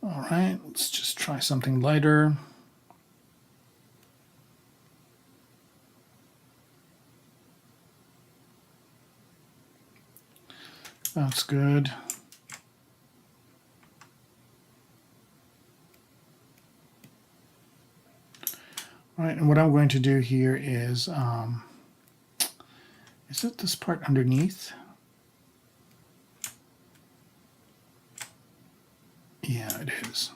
All right, let's just try something lighter. That's good. All right, and what I'm going to do here is it this part underneath? Yeah, it is.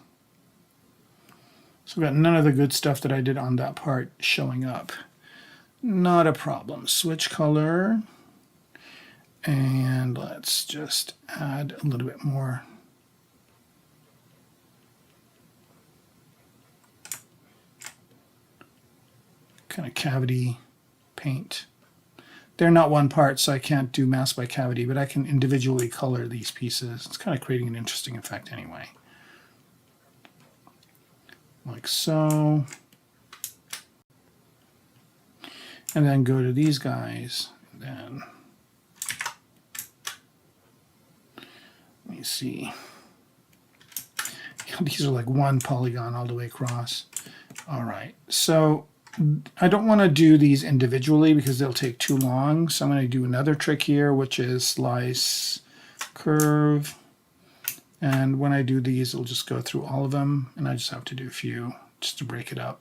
So we've got none of the good stuff that I did on that part showing up. Not a problem. Switch color. And let's just add a little bit more. Kind of cavity paint. They're not one part, so I can't do mask by cavity, but I can individually color these pieces. It's kind of creating an interesting effect anyway. Like so. And then go to these guys. And then let me see. These are like one polygon all the way across. All right. So I don't want to do these individually because they'll take too long. So I'm going to do another trick here, which is slice, curve. And when I do these, it'll just go through all of them. And I just have to do a few just to break it up.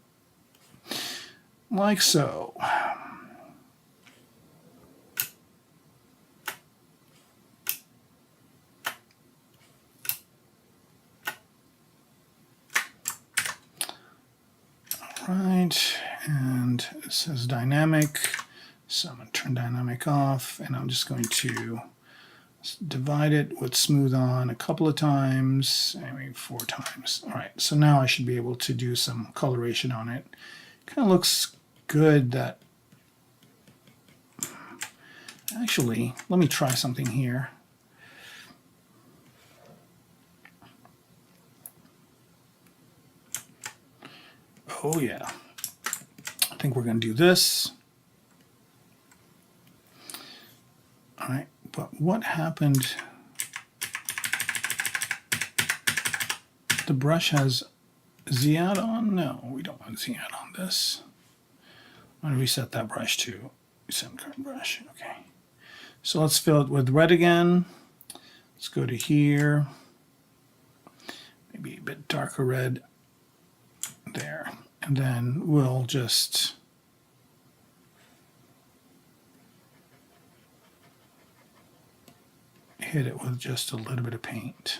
Like so. Right, and it says dynamic, so I'm going to turn dynamic off, and I'm just going to divide it with smooth on a couple of times, maybe 4 times. All right, so now I should be able to do some coloration on it. Kind of looks good. That actually, let me try something here. Oh yeah, I think we're going to do this. All right, but what happened? The brush has Z-add on? No, we don't want Z-add on this. I'm going to reset that brush to reset current brush. Okay, so let's fill it with red again. Let's go to here, maybe a bit darker red there. And then we'll just hit it with just a little bit of paint.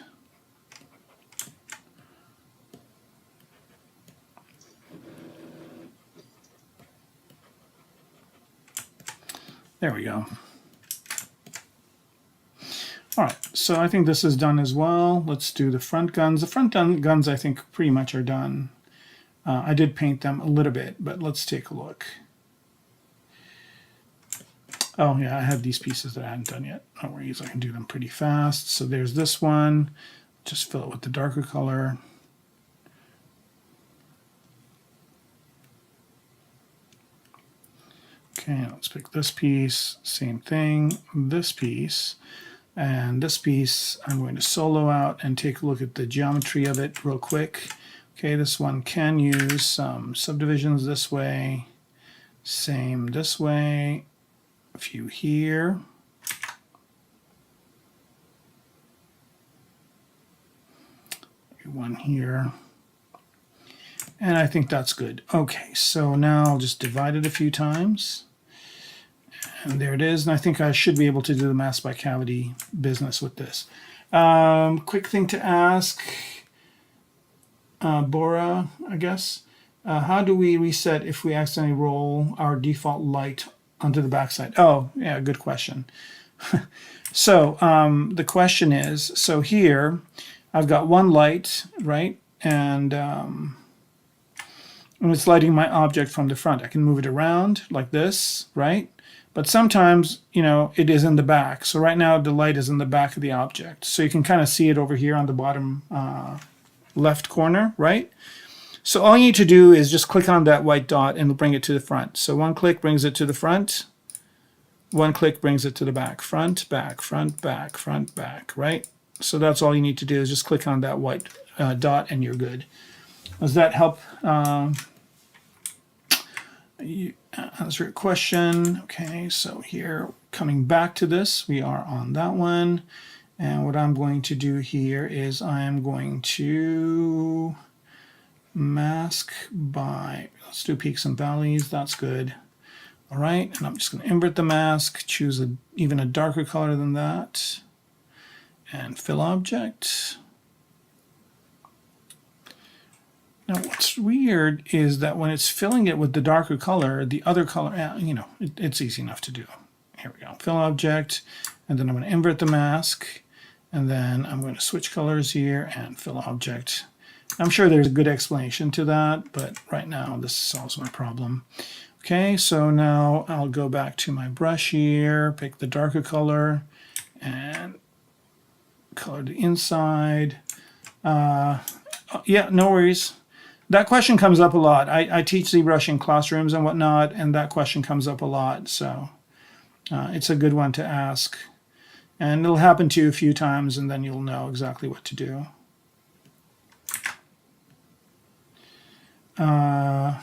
There we go. All right, so I think this is done as well. Let's do the front guns. The front guns I think pretty much are done. I did paint them a little bit, but let's take a look. Oh yeah, I have these pieces that I hadn't done yet. No worries, I can do them pretty fast. So there's this one. Just fill it with the darker color. Okay, let's pick this piece. Same thing, this piece. And this piece I'm going to solo out and take a look at the geometry of it real quick. Okay, this one can use some subdivisions this way, same this way, a few here. One here. And I think that's good. Okay, so now I'll just divide it a few times. And there it is. And I think I should be able to do the mask by cavity business with this. Quick thing to ask. Bora, I guess. How do we reset if we accidentally roll our default light onto the backside? Oh, yeah, good question. So the question is, so here I've got one light, right? And it's lighting my object from the front. I can move it around like this, right? But sometimes, you know, it is in the back. So right now the light is in the back of the object. So you can kind of see it over here on the bottom left corner, right? So all you need to do is just click on that white dot and it'll bring it to the front. So one click brings it to the front. One click brings it to the back. Front, back, front, back, front, back, right? So that's all you need to do is just click on that white dot and you're good. Does that help answer your question? Okay, so here, coming back to this, we are on that one. And what I'm going to do here is I am going to mask by, let's do peaks and valleys, that's good. All right, and I'm just going to invert the mask, choose even a darker color than that, and fill object. Now what's weird is that when it's filling it with the darker color, the other color, you know, it's easy enough to do. Here we go, fill object, and then I'm going to invert the mask, and then I'm going to switch colors here and fill object. I'm sure there's a good explanation to that, but right now this solves my problem. Okay, so now I'll go back to my brush here, pick the darker color, and color the inside. Yeah, no worries. That question comes up a lot. I teach ZBrush in classrooms and whatnot, and that question comes up a lot, so it's a good one to ask. And it'll happen to you a few times, and then you'll know exactly what to do. All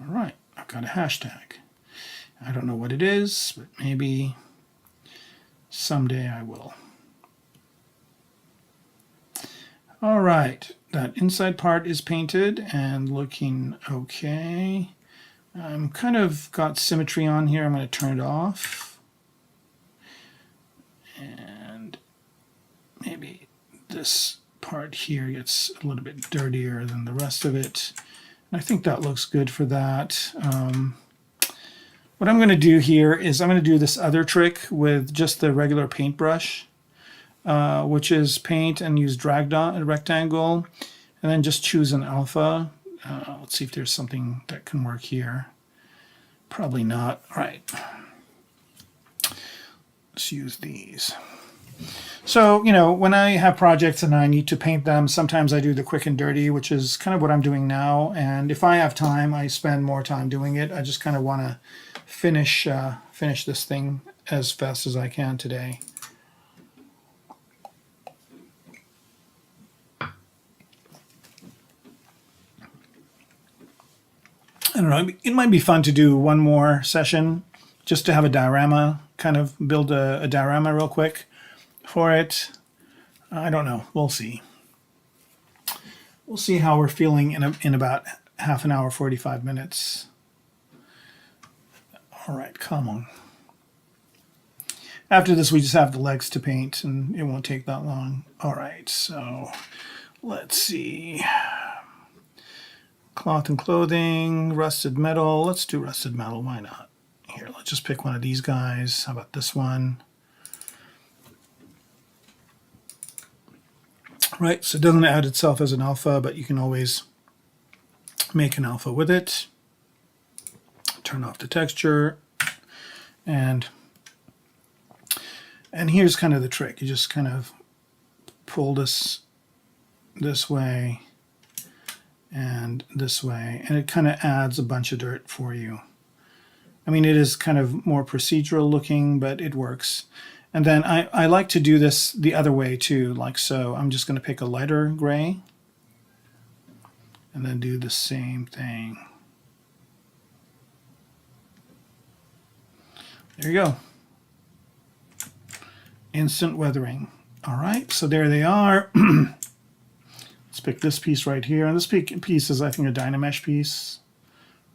right, I've got a hashtag. I don't know what it is, but maybe someday I will. All right, that inside part is painted and looking okay. I'm kind of got symmetry on here. I'm going to turn it off. And maybe this part here gets a little bit dirtier than the rest of it. I think that looks good for that. What I'm going to do here is I'm going to do this other trick with just the regular paintbrush, which is paint and use drag dot, a rectangle, and then just choose an alpha. Let's see if there's something that can work here. Probably not. All right. Let's use these. So, you know, when I have projects and I need to paint them, sometimes I do the quick and dirty, which is kind of what I'm doing now. And if I have time, I spend more time doing it. I just kind of want to finish this thing as fast as I can today. I don't know, it might be fun to do one more session just to have a diorama, kind of build a diorama real quick for it. I don't know, we'll see. We'll see how we're feeling in about half an hour, 45 minutes. All right, come on. After this, we just have the legs to paint and it won't take that long. All right, so let's see. Cloth and clothing, rusted metal. Let's do rusted metal, why not? Here, let's just pick one of these guys. How about this one? Right, so it doesn't add itself as an alpha, but you can always make an alpha with it. Turn off the texture, and here's kind of the trick. You just kind of pull this way and this way, and it kind of adds a bunch of dirt for you. I mean, it is kind of more procedural looking, but it works. And then I like to do this the other way too, like so. I'm just going to pick a lighter gray and then do the same thing. There you go. Instant weathering. All right, so there they are. Let's pick this piece right here. And this piece is, I think, a Dynamesh piece.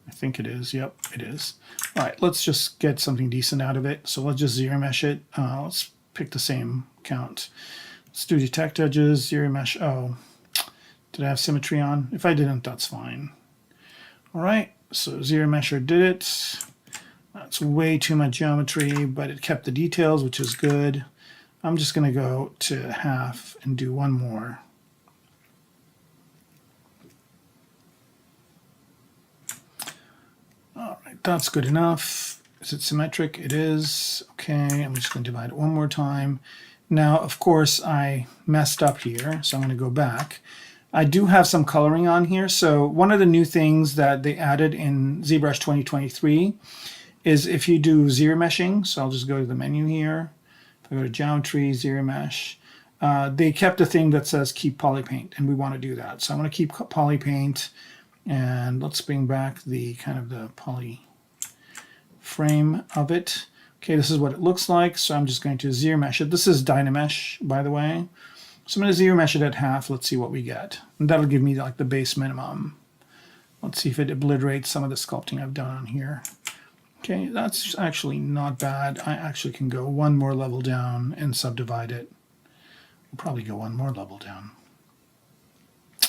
I think it is. Yep, it is. All right, let's just get something decent out of it. So let's just zero mesh it. Let's pick the same count. Let's do detect edges, zero mesh. Oh, did I have symmetry on? If I didn't, that's fine. All right, So Zero Mesher did it. That's way too much geometry, but it kept the details, which is good. I'm just going to go to half and do one more. All right, that's good enough. Is it symmetric? It is. Okay, I'm just going to divide it one more time. Now, of course, I messed up here, so I'm going to go back. I do have some coloring on here. So one of the new things that they added in ZBrush 2023 is if you do zero meshing, so I'll just go to the menu here. If I go to Geometry, Zero Mesh, they kept a thing that says Keep Polypaint, and we want to do that. So I'm going to keep Polypaint, and let's bring back the kind of the poly frame of it. Okay, this is what it looks like, so I'm just going to zero mesh it. This is Dynamesh, by the way. So I'm going to zero mesh it at half. Let's see what we get. And that'll give me like the base minimum. Let's see if it obliterates some of the sculpting I've done on here. Okay, that's actually not bad. I actually can go one more level down and subdivide it. We'll probably go one more level down.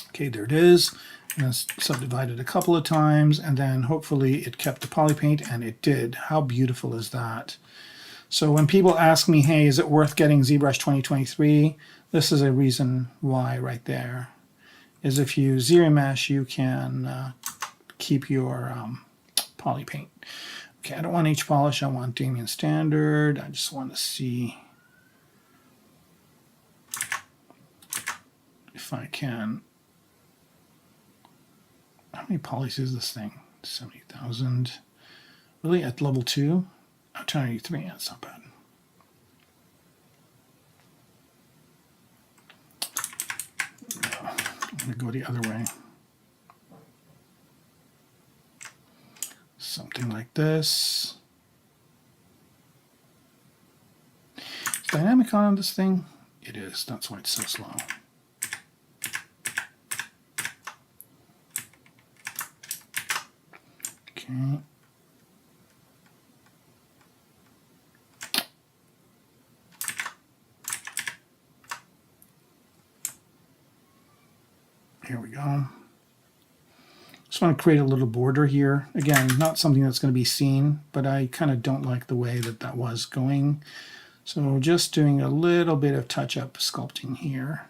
Okay, there it is. And it's subdivided a couple of times, and then hopefully it kept the polypaint, and it did. How beautiful is that? So when people ask me, hey, is it worth getting ZBrush 2023? This is a reason why right there. Is if you zero mesh, you can keep your polypaint. Okay, I don't want H-polish, I want Damien Standard. I just want to see if I can. How many polys is this thing? 70,000. Really, at level 2? Oh, 283, that's not bad. I'm going to go the other way. Something like this. Is dynamic on this thing? It is, that's why it's so slow. Okay. Here we go. Just want to create a little border here. Again, not something that's going to be seen, but I kind of don't like the way that that was going. So just doing a little bit of touch-up sculpting here.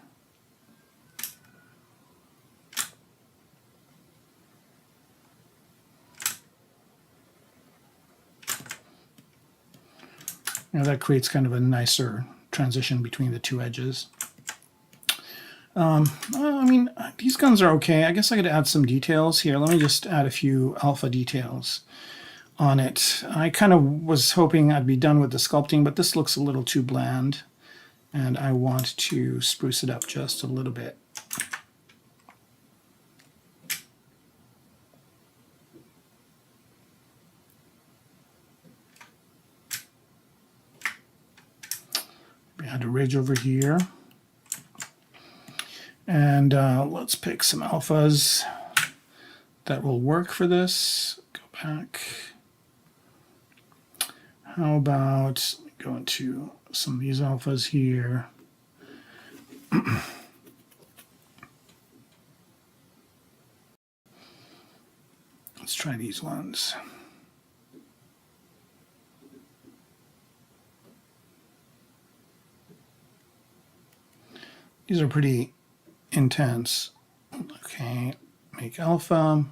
Now that creates kind of a nicer transition between the two edges. I mean, these guns are okay. I guess I could add some details here. Let me just add a few alpha details on it. I kind of was hoping I'd be done with the sculpting, but this looks a little too bland, and I want to spruce it up just a little bit. Add a ridge over here, and let's pick some alphas that will work for this. Go back. How about go into some of these alphas here. Let's try these ones. These are pretty intense. Okay, make alpha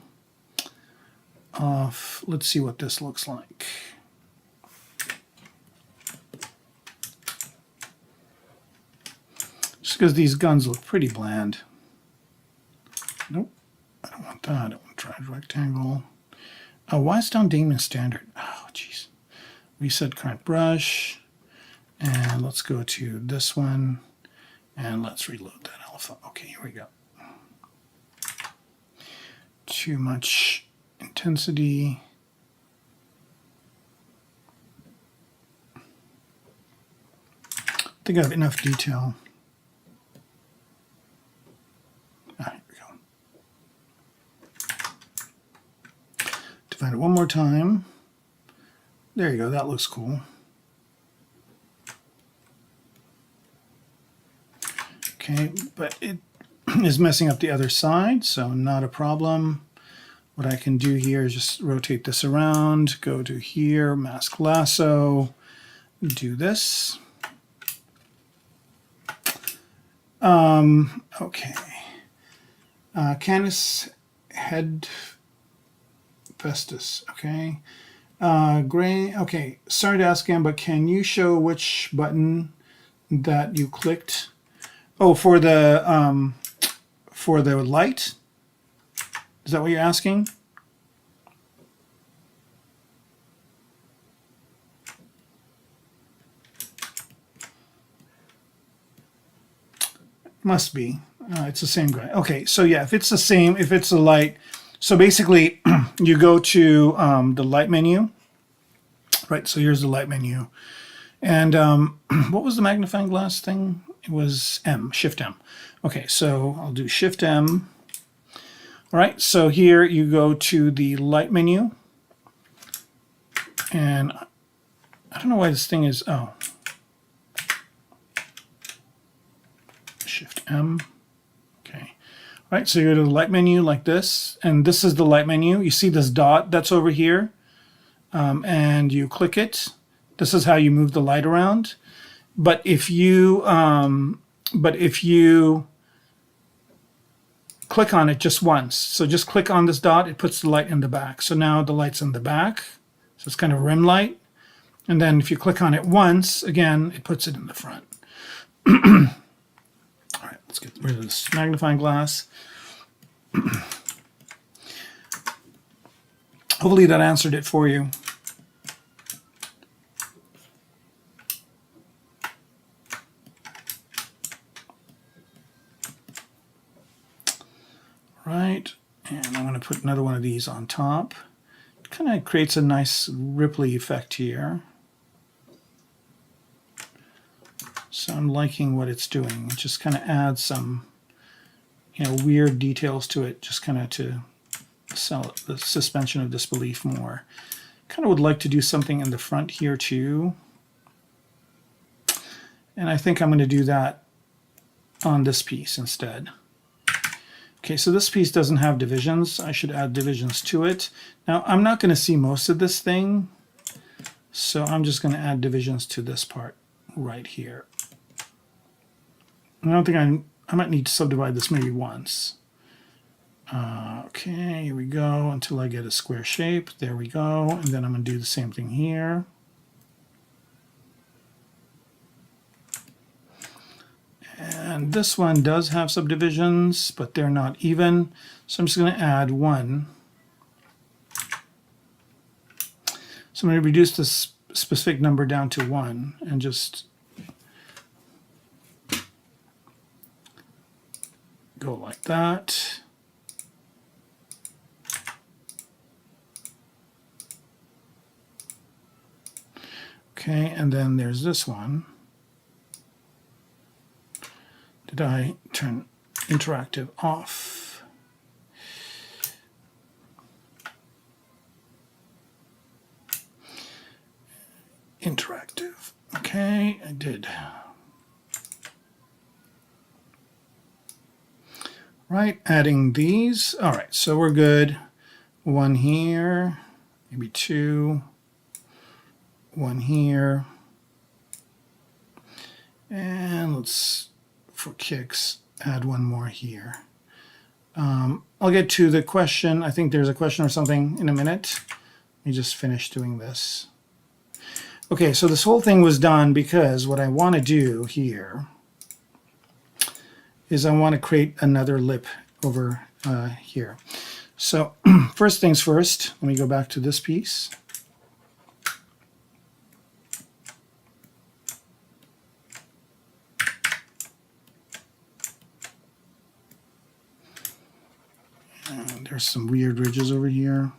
off. Let's see what this looks like. Just because these guns look pretty bland. Nope, I don't want that. I want to try a rectangle. Oh, why is it down Damien Standard? Oh, jeez. Reset current brush. And let's go to this one. And let's reload that alpha. Okay, here we go. Too much intensity. I think I have enough detail. Ah, here we go. Define it one more time. There you go, that looks cool. Okay, but it is messing up the other side, so not a problem. what I can do here is just rotate this around, go to here, mask lasso, do this. Okay. Canis head Festus, okay. Gray, okay, sorry to ask again, but can you show which button that you clicked? Oh, for the light? Is that what you're asking? Must be. It's the same guy. Okay, so yeah, if it's the same, if it's a light, so basically you go to the light menu, right? So here's the light menu. And what was the magnifying glass thing? It was M, Shift M. Okay, so I'll do Shift M. All right, so here you go to the light menu. And I don't know why this thing is, oh. Shift M. Okay. All right, so you go to the light menu like this, and this is the light menu. You see this dot that's over here, and you click it. This is how you move the light around. But if you click on it just once, so just click on this dot, it puts the light in the back. So now the light's in the back, so it's kind of rim light. And then if you click on it once, again, it puts it in the front. All right, let's get rid of this magnifying glass. Hopefully that answered it for you. Right, and I'm going to put another one of these on top. It kind of creates a nice ripply effect here. So I'm liking what it's doing. It just kind of adds some, weird details to it, just kind of to sell it, the suspension of disbelief more. Kind of would like to do something in the front here too. And I think I'm going to do that on this piece instead. Okay, so this piece doesn't have divisions. I should add divisions to it. Now, I'm not going to see most of this thing, so I'm just going to add divisions to this part right here. I don't think I might need to subdivide this maybe once. Okay, here we go, until I get a square shape. There we go, and then I'm going to do the same thing here. And this one does have subdivisions, but they're not even. So I'm just going to add one. So I'm going to reduce this specific number down to 1 and just go like that. Okay, and then there's this one. Did I turn interactive off? Interactive. Okay, I did. Right, adding these. All right, so we're good. One here, maybe 2. One here. And let's, for kicks, add one more here. I'll get to the question. I think there's a question or something in a minute. Let me just finish doing this. Okay, so this whole thing was done because what I want to do here is I want to create another lip over here. So first things first, let me go back to this piece. And there's some weird ridges over here.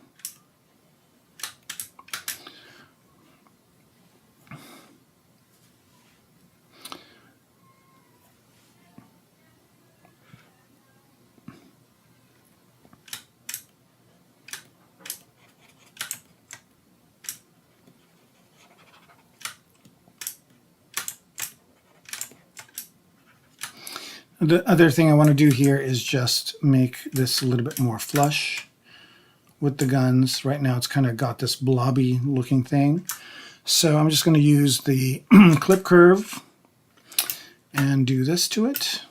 The other thing I want to do here is just make this a little bit more flush with the guns. Right now it's kind of got this blobby looking thing. So I'm just going to use the clip curve and do this to it.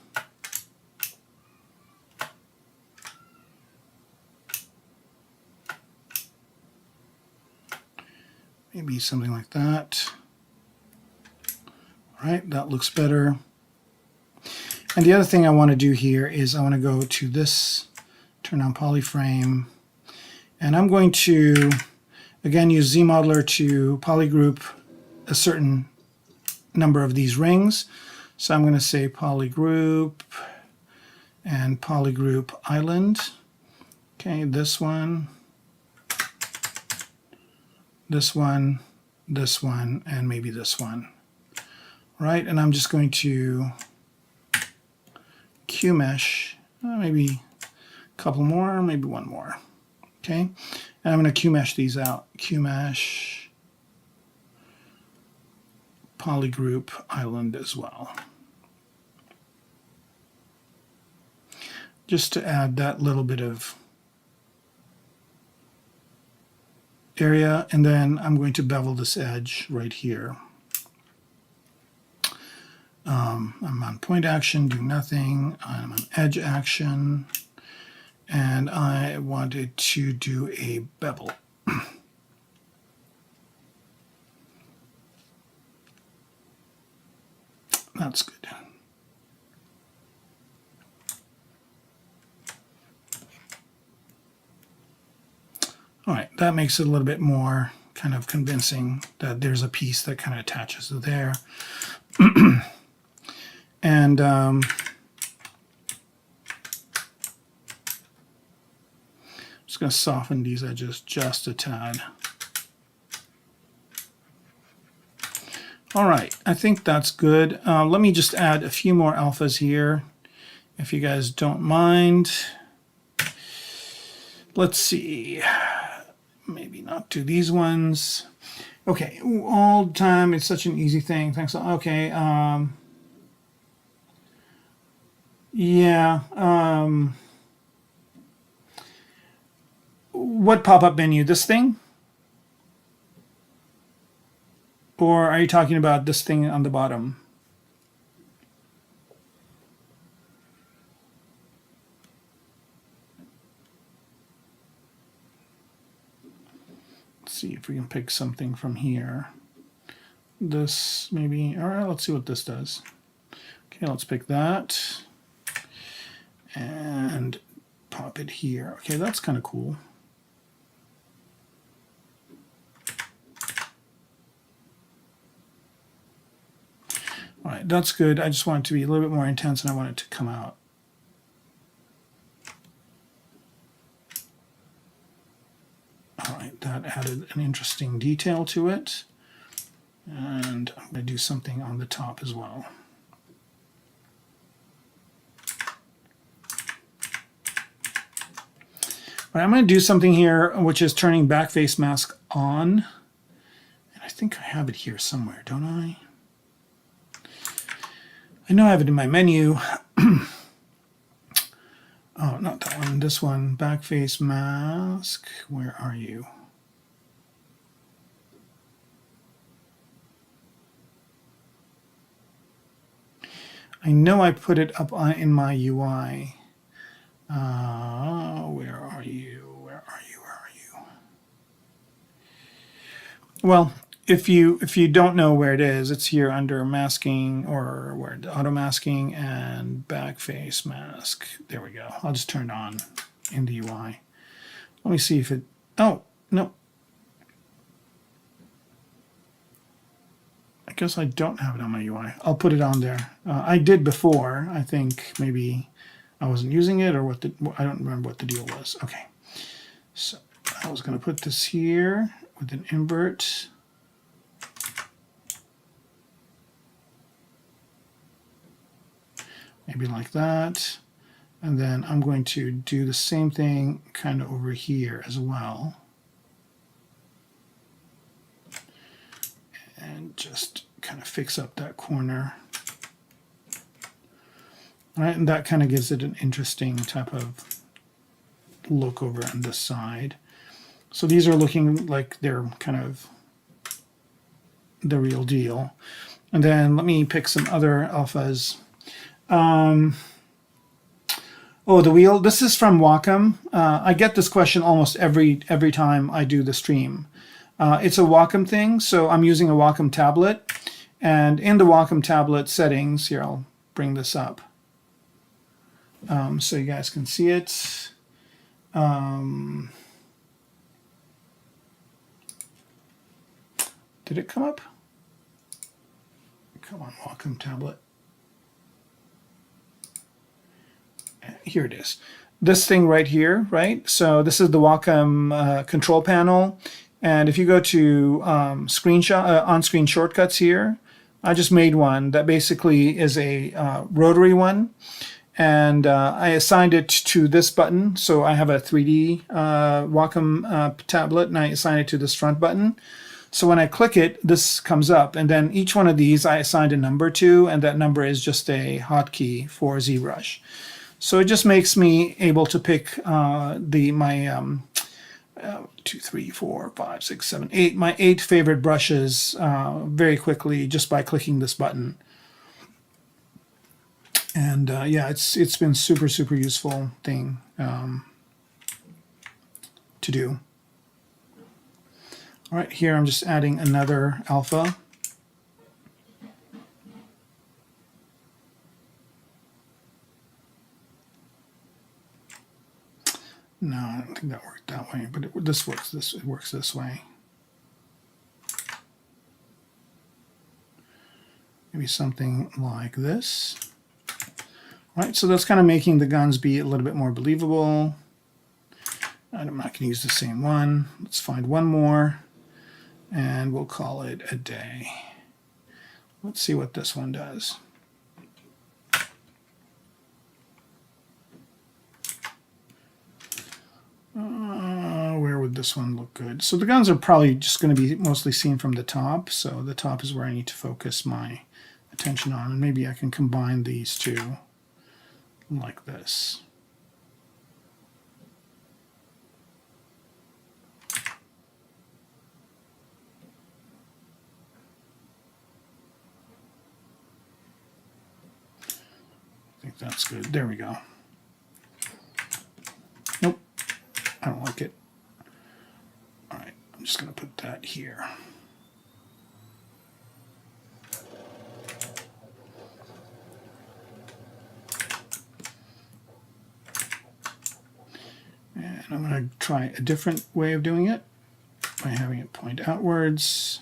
Maybe something like that. All right, that looks better. And the other thing I want to do here is I want to go to this, turn on polyframe, and I'm going to, again, use ZModeler to polygroup a certain number of these rings. So I'm going to say polygroup and polygroup island. Okay, this one, this one, this one, and maybe this one. Right, and I'm just going to Q mesh, maybe a couple more, maybe one more. Okay, and I'm going to Q mesh these out. Q mesh, polygroup island as well. Just to add that little bit of area, and then I'm going to bevel this edge right here. I'm on point action, do nothing. I'm on edge action, and I wanted to do a bevel. That's good. All right, that makes it a little bit more kind of convincing that there's a piece that kind of attaches to there. And just going to soften these edges just a tad. All right, I think that's good. Let me just add a few more alphas here, if you guys don't mind. Let's see. Maybe not do these ones. Okay, all the time, it's such an easy thing. Thanks. Okay. Yeah. What pop-up menu? This thing? Or are you talking about this thing on the bottom? Let's see if we can pick something from here. This maybe. All right, let's see what this does. Okay, let's pick that and pop it here. Okay, that's kind of cool. All right, that's good. I just want it to be a little bit more intense, and I want it to come out. All right, that added an interesting detail to it. And I'm going to do something on the top as well. All right, I'm going to do something here, which is turning back face mask on. And I think I have it here somewhere, don't I? I know I have it in my menu. Oh, not that one, this one, back face mask. Where are you? I know I put it up in my UI. Where are you? Where are you? Where are you? Well, if you don't know where it is, it's here under masking, or where auto masking and back face mask. There we go. I'll just turn it on in the UI. Let me see if it. Oh no. I guess I don't have it on my UI. I'll put it on there. I did before. I think maybe I wasn't using it, or what? I don't remember what the deal was. Okay, so I was going to put this here with an invert. Maybe like that. And then I'm going to do the same thing kind of over here as well. And just kind of fix up that corner. All right, and that kind of gives it an interesting type of look over on this side. So these are looking like they're kind of the real deal. And then let me pick some other alphas. Oh, the wheel. This is from Wacom. I get this question almost every time I do the stream. It's a Wacom thing, so I'm using a Wacom tablet. And in the Wacom tablet settings, here I'll bring this up so you guys can see it. Did it come up? Come on, Wacom tablet. Here it is. This thing right here, right? So this is the Wacom control panel. And if you go to on-screen shortcuts here, I just made one that basically is a rotary one. And I assigned it to this button. So I have a 3D Wacom tablet, and I assign it to this front button. So when I click it, this comes up, and then each one of these I assigned a number to, and that number is just a hotkey for ZBrush. So it just makes me able to pick my 2, 3, 4, 5, 6, 7, 8, my 8 favorite brushes very quickly just by clicking this button. And yeah, it's been super useful thing to do. All right, here I'm just adding another alpha. No, I don't think that worked that way, but this works. It works this way. Maybe something like this. All right, so that's kind of making the guns be a little bit more believable. And I'm not going to use the same one. Let's find one more, and we'll call it a day. Let's see what this one does. Where would this one look good? So the guns are probably just going to be mostly seen from the top. So the top is where I need to focus my attention on. And maybe I can combine these two like this. I think that's good. There we go. Nope, I don't like it. All right, I'm just going to put that here. And I'm going to try a different way of doing it by having it point outwards.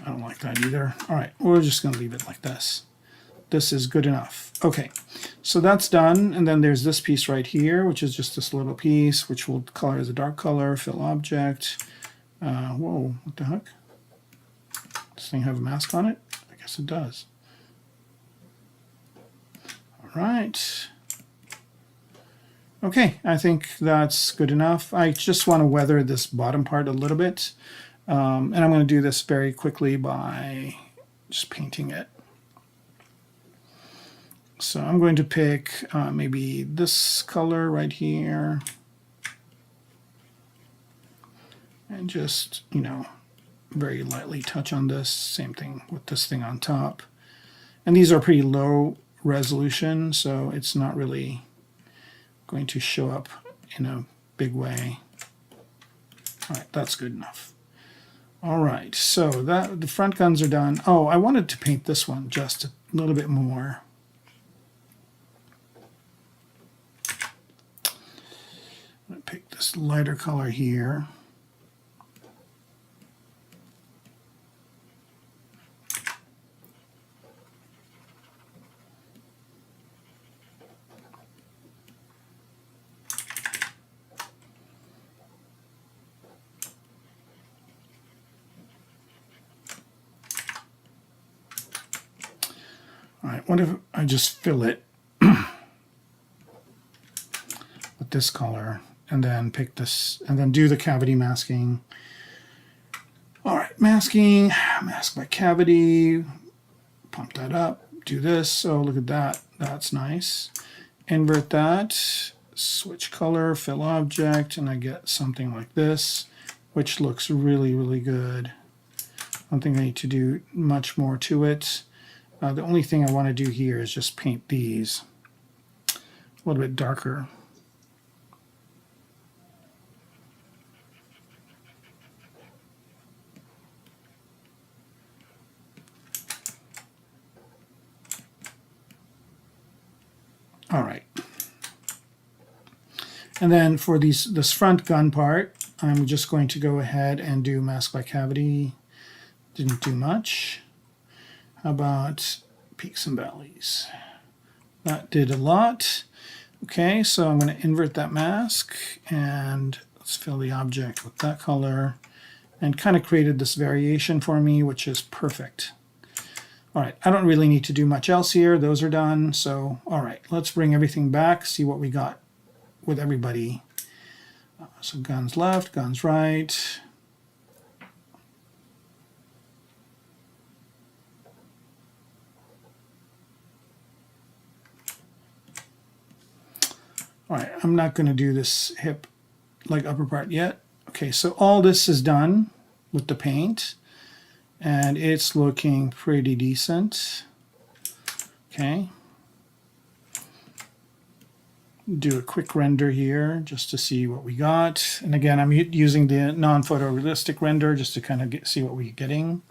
I don't like that either. All right, we're just going to leave it like this. This is good enough. Okay, so that's done. And then there's this piece right here, which is just this little piece, which we'll color as a dark color, fill object. Whoa, what the heck? Does this thing have a mask on it? I guess it does. All right. Okay, I think that's good enough. I just want to weather this bottom part a little bit. And I'm going to do this very quickly by just painting it. So I'm going to pick maybe this color right here. And just, you know, very lightly touch on this. Same thing with this thing on top. And these are pretty low resolution, so it's not really going to show up in a big way. All right, that's good enough. All right, so that the front guns are done. Oh, I wanted to paint this one just a little bit more. I'm going to pick this lighter color here. All right, what if I just fill it with this color and then pick this and then do the cavity masking. All right, masking, mask by cavity, pump that up, do this. Oh, look at that. That's nice. Invert that, switch color, fill object, and I get something like this, which looks really, really good. I don't think I need to do much more to it. The only thing I want to do here is just paint these a little bit darker. All right. And then for this front gun part, I'm just going to go ahead and do mask by cavity. Didn't do much. How about peaks and valleys? That did a lot. Okay, so I'm going to invert that mask and let's fill the object with that color, and kind of created this variation for me, which is perfect. All right, I don't really need to do much else here. Those are done. So, all right, let's bring everything back, see what we got with everybody. So guns left, guns right. All right, I'm not going to do this hip leg upper part yet. Okay, so all this is done with the paint, and it's looking pretty decent. Okay. Do a quick render here just to see what we got. And again, I'm using the non-photorealistic render just to kind of see what we're getting.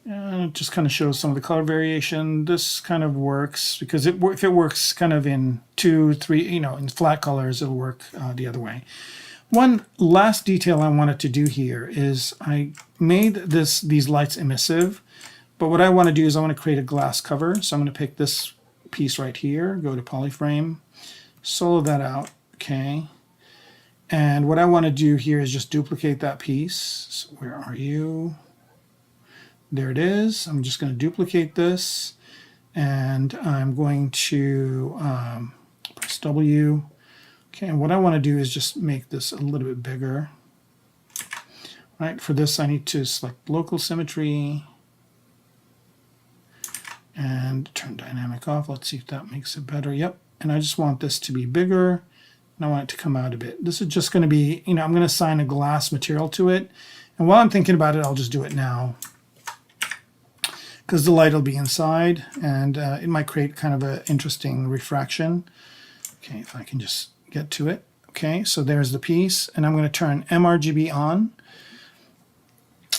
And it just kind of shows some of the color variation. This kind of works because if it works kind of in 2, 3, in flat colors, it'll work the other way. One last detail I wanted to do here is I made these lights emissive, but what I want to do is I want to create a glass cover. So I'm going to pick this piece right here, go to polyframe, solo that out, okay. And what I want to do here is just duplicate that piece. So where are you? There it is. I'm just going to duplicate this, and I'm going to press W. Okay, and what I want to do is just make this a little bit bigger. Right, for this I need to select local symmetry and turn dynamic off. Let's see if that makes it better. Yep, and I just want this to be bigger, and I want it to come out a bit. This is just going to be, I'm going to assign a glass material to it, and while I'm thinking about it, I'll just do it now, because the light will be inside, and it might create kind of an interesting refraction. Okay, if I can just get to it. Okay, so there's the piece, and I'm going to turn mRGB on,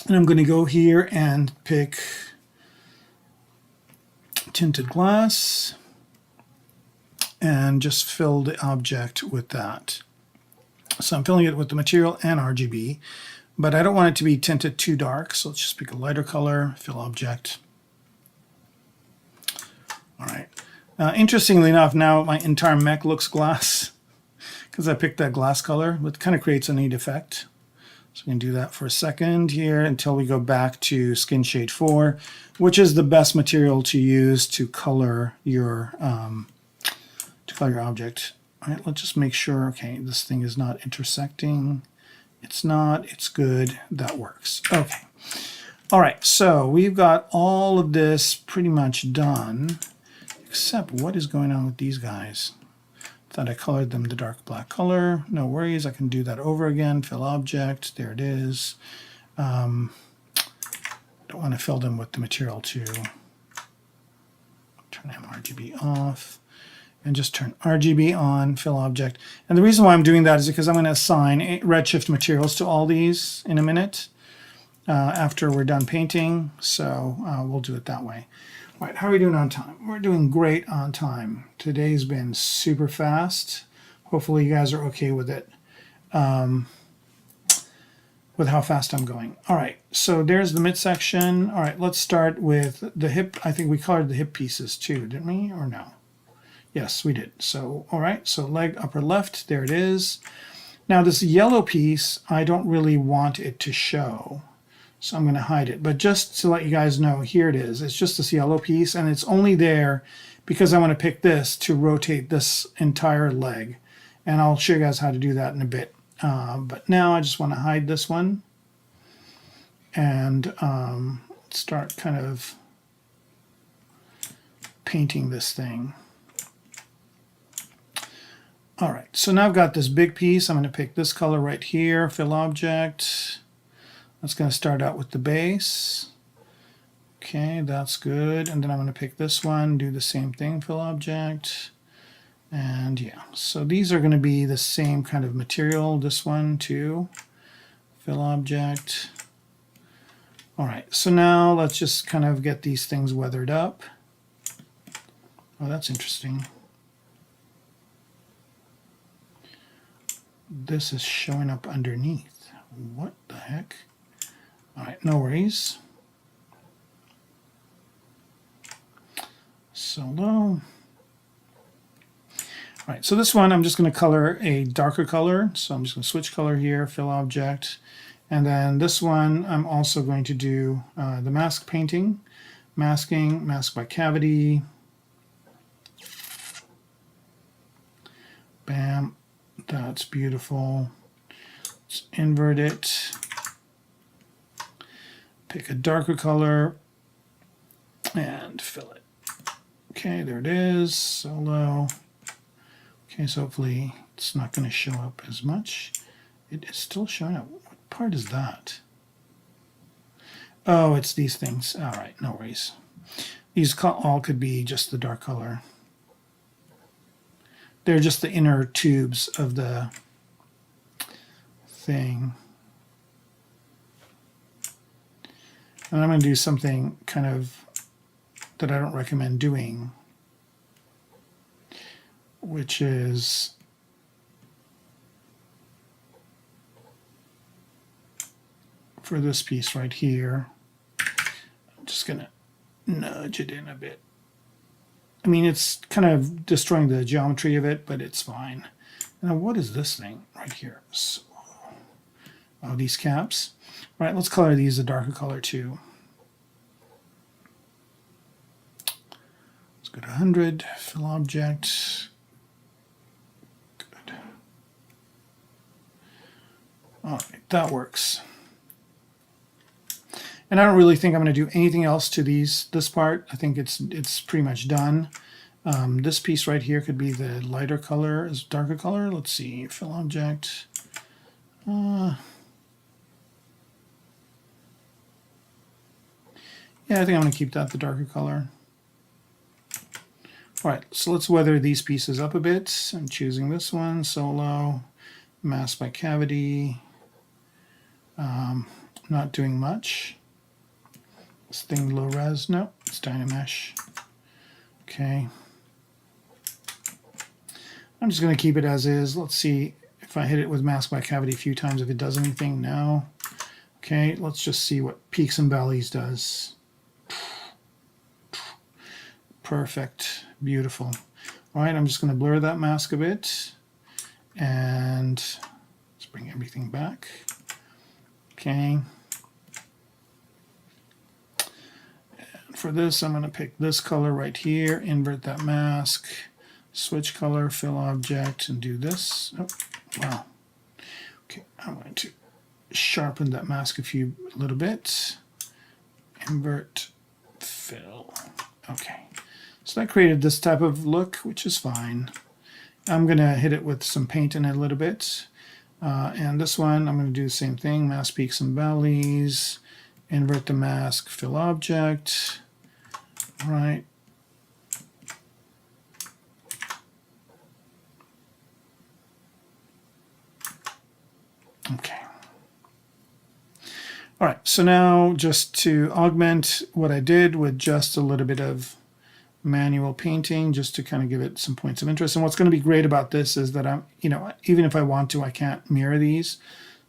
and I'm going to go here and pick tinted glass and just fill the object with that. So I'm filling it with the material and RGB, but I don't want it to be tinted too dark, so let's just pick a lighter color, fill object. All right. Interestingly enough, now my entire mech looks glass because I picked that glass color. It kind of creates a neat effect. So we can do that for a second here until we go back to Skin Shade 4, which is the best material to use to color your object. All right, let's just make sure. Okay, this thing is not intersecting. It's not. It's good. That works. Okay. All right. So we've got all of this pretty much done. Except what is going on with these guys? Thought I colored them the dark black color. No worries, I can do that over again. Fill object, there it is. Don't want to fill them with the material too. Turn mRGB off and just turn RGB on, fill object. And the reason why I'm doing that is because I'm going to assign redshift materials to all these in a minute after we're done painting. So we'll do it that way. All right, how are we doing on time? We're doing great on time. Today's been super fast. Hopefully you guys are okay with it, with how fast I'm going. All right, so there's the midsection. All right, let's start with the hip. I think we colored the hip pieces too, didn't we, or no? Yes, we did. So, all right, so leg upper left, there it is. Now this yellow piece, I don't really want it to show. So I'm going to hide it. But just to let you guys know, here it is. It's just this yellow piece, and it's only there because I want to pick this to rotate this entire leg. And I'll show you guys how to do that in a bit. But now I just want to hide this one and start kind of painting this thing. All right, so now I've got this big piece. I'm going to pick this color right here, fill object. That's going to start out with the base. Okay, that's good. And then I'm going to pick this one, do the same thing, fill object. And yeah, so these are going to be the same kind of material. This one too, fill object. All right, so now let's just kind of get these things weathered up. Oh, that's interesting. This is showing up underneath. What the heck? All right, no worries. Solo. All right, so this one I'm just going to color a darker color. So I'm just going to switch color here, fill object. And then this one I'm also going to do the mask painting. Masking, mask by cavity. Bam. That's beautiful. Let's invert it. Pick a darker color and fill it. Okay, there it is. Solo. Okay, so hopefully it's not going to show up as much. It is still showing up. What part is that? Oh, it's these things. All right, no worries. These all could be just the dark color. They're just the inner tubes of the thing. And I'm going to do something kind of that I don't recommend doing, which is for this piece right here, I'm just going to nudge it in a bit. I mean, it's kind of destroying the geometry of it, but it's fine. Now, what is this thing right here? So, oh, these caps. All right, let's color these a darker color too. Let's go to 100, fill object. Good. All right, that works. And I don't really think I'm going to do anything else to this part. I think it's pretty much done. This piece right here could be the lighter color as darker color. Let's see, fill object. Yeah, I think I'm going to keep that the darker color. All right, so let's weather these pieces up a bit. I'm choosing this one, solo, mask by cavity. Not doing much. This thing low res, no, it's Dynamesh. Okay. I'm just going to keep it as is. Let's see if I hit it with mask by cavity a few times, if it does anything. No. Okay, let's just see what peaks and valleys does. Perfect. Beautiful. All right, I'm just going to blur that mask a bit. And let's bring everything back. Okay. For this, I'm going to pick this color right here, invert that mask, switch color, fill object, and do this. Oh, wow. Okay, I'm going to sharpen that mask a little bit. Invert, fill. Okay, so that created this type of look, which is fine. I'm going to hit it with some paint in it a little bit. And this one, I'm going to do the same thing, mask peaks and valleys, invert the mask, fill object. All right. Okay. All right, so now just to augment what I did with just a little bit of manual painting, just to kind of give it some points of interest. And what's going to be great about this is that even if I want to, I can't mirror these.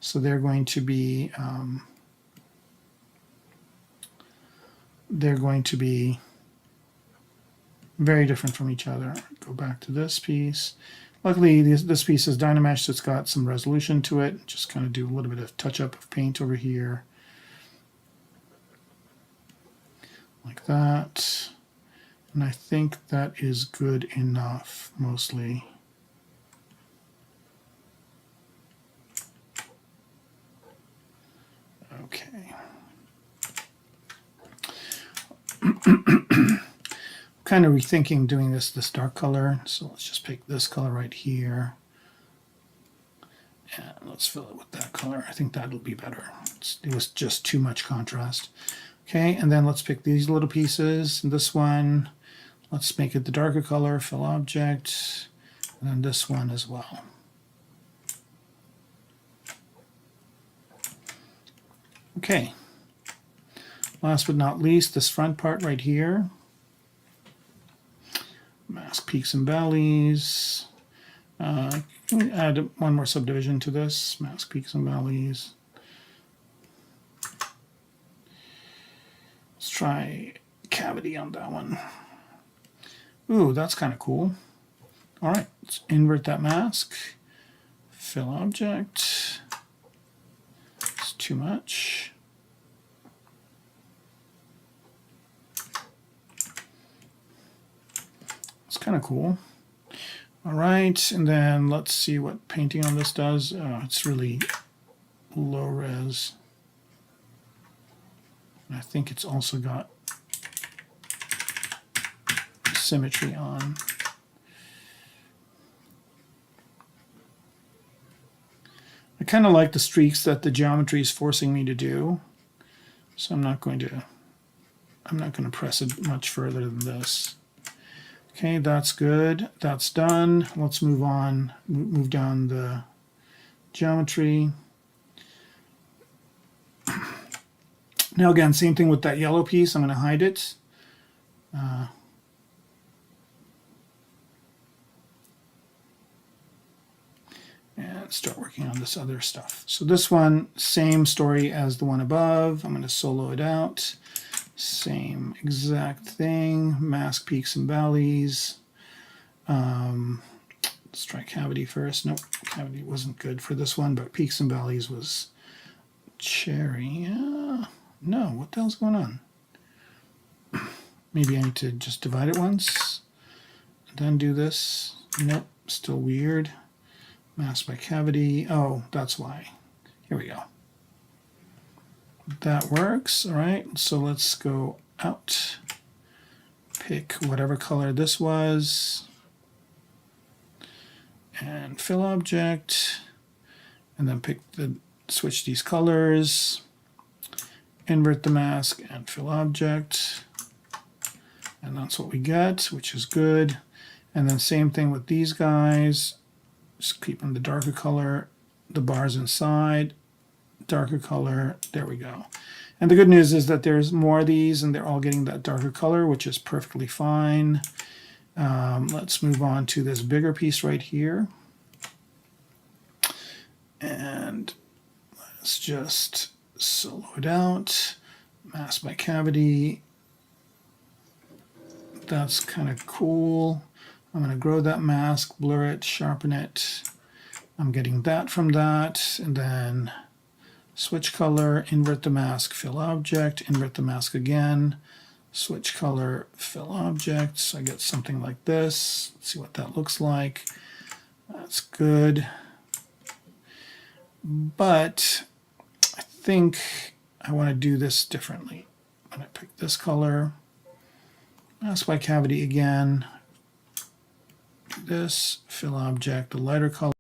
So they're going to be very different from each other. Go back to this piece. Luckily, this piece is Dynamesh, so it's got some resolution to it. Just kind of do a little bit of touch-up of paint over here. Like that. And I think that is good enough, mostly. Okay. kind of rethinking doing this dark color. So let's just pick this color right here. And let's fill it with that color. I think that'll be better. It was just too much contrast. Okay, and then let's pick these little pieces. And this one, let's make it the darker color, fill object, and then this one as well. Okay, last but not least, this front part right here. Mask peaks and valleys. Add one more subdivision to this. Mask peaks and valleys. Let's try cavity on that one. Ooh, that's kind of cool. All right, let's invert that mask. Fill object. It's too much. It's kind of cool. All right, and then let's see what painting on this does. It's really low res. And I think it's also got symmetry on. I kind of like the streaks that the geometry is forcing me to do, so I'm not going to press it much further than this. Okay, that's good. That's done. Let's move on. Move down the geometry. Now again, same thing with that yellow piece. I'm going to hide it. And start working on this other stuff. So this one, same story as the one above. I'm going to solo it out. Same exact thing. Mask peaks and valleys. Let's try cavity first. Nope, cavity wasn't good for this one, but peaks and valleys was cherry. No, what the hell's going on? Maybe I need to just divide it once, then do this. Nope, still weird. Mask by cavity. Oh, that's why. Here we go. That works. All right, so let's go out. Pick whatever color this was. And fill object. And then switch these colors. Invert the mask and fill object. And that's what we get, which is good. And then same thing with these guys. Just keep them the darker color. The bars inside. Darker color, there we go. And the good news is that there's more of these and they're all getting that darker color, which is perfectly fine. Let's move on to this bigger piece right here. And let's just solo it out. Mask by cavity. That's kind of cool. I'm going to grow that mask, blur it, sharpen it. I'm getting that from that, and then switch color, invert the mask, fill object, invert the mask again, switch color, fill object. So I get something like this. Let's see what that looks like. That's good. But I think I want to do this differently. I'm going to pick this color, mask by cavity again, do this, fill object, the lighter color,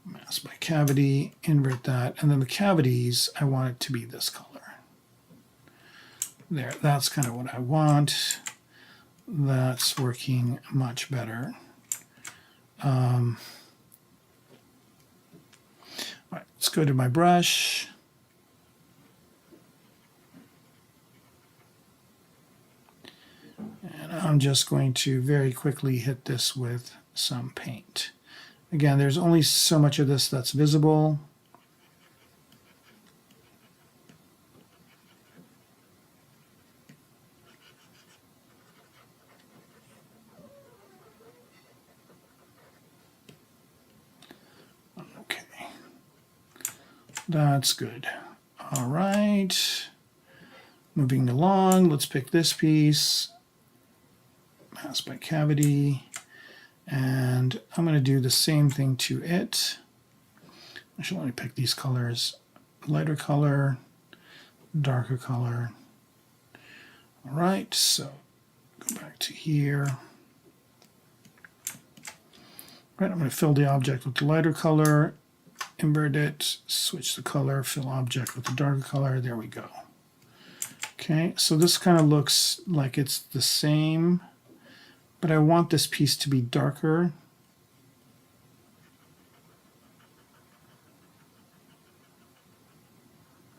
mask by cavity, invert that, and then the cavities, I want it to be this color. There, that's kind of what I want. That's working much better. All right, let's go to my brush. And I'm just going to very quickly hit this with some paint. Again, there's only so much of this that's visible. Okay, that's good. All right, moving along, let's pick this piece. Mask by cavity, and I'm going to do the same thing to it. Actually, let me pick these colors. Lighter color, darker color. All right, so go back to here. Right, I'm going to fill the object with the lighter color, invert it, switch the color, fill object with the darker color. There we go. Okay, so this kind of looks like it's the same, but I want this piece to be darker.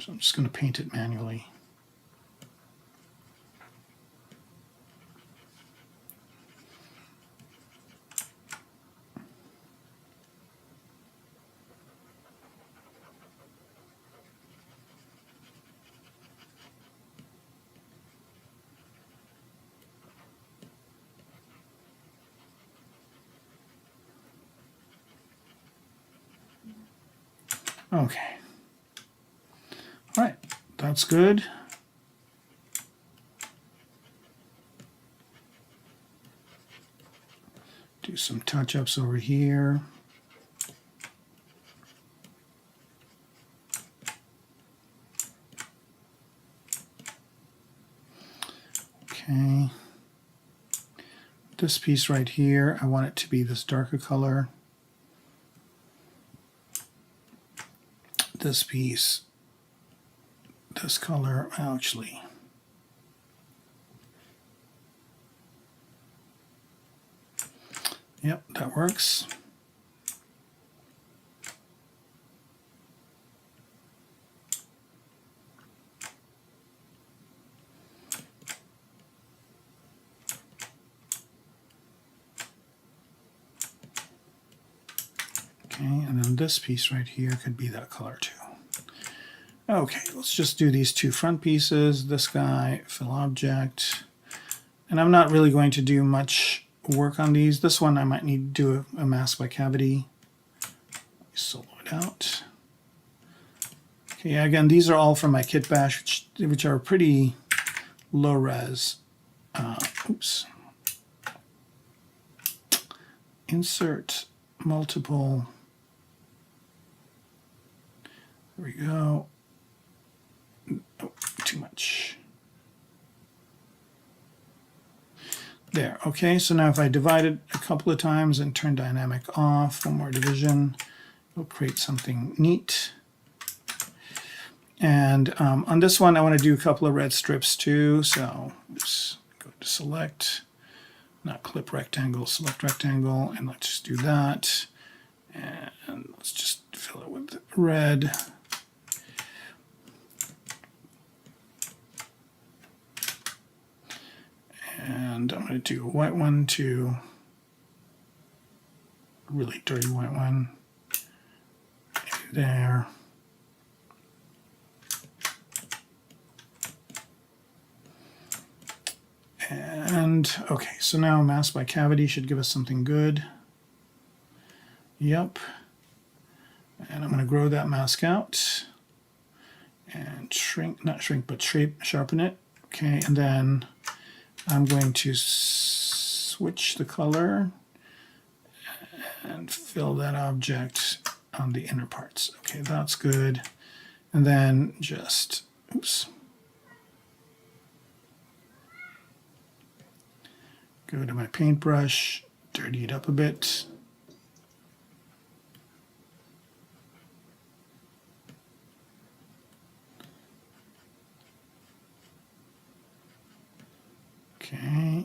So I'm just going to paint it manually. Okay. All right, that's good. Do some touch-ups over here. Okay. This piece right here, I want it to be this darker color. This piece, this color, actually. Yep, that works. Okay, and then this piece right here could be that color too. Okay, let's just do these two front pieces. This guy, fill object. And I'm not really going to do much work on these. This one I might need to do a mask by cavity. Solo it out. Okay, again, these are all from my kit bash, which are pretty low res. Oops. Insert multiple. There we go. Oh, too much. There, okay, so now if I divide it a couple of times and turn dynamic off, one more division, it'll create something neat. And on this one, I want to do a couple of red strips too, so let's go to select, not clip rectangle, select rectangle, and let's just do that. And let's just fill it with red. And I'm going to do a white one too, really dirty white one. There. And okay, so now mask by cavity should give us something good. Yep. And I'm going to grow that mask out and shrink, not shrink, but sharpen it. Okay, and then I'm going to switch the color and fill that object on the inner parts. Okay, that's good. And then just, oops. Go to my paintbrush, dirty it up a bit. Okay.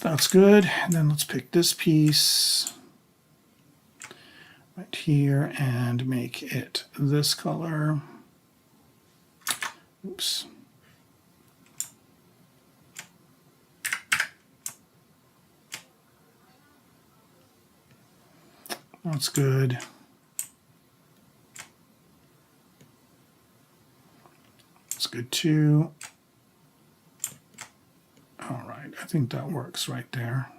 That's good. And then let's pick this piece right here and make it this color. Oops. That's good. That's good too. All right, I think that works right there.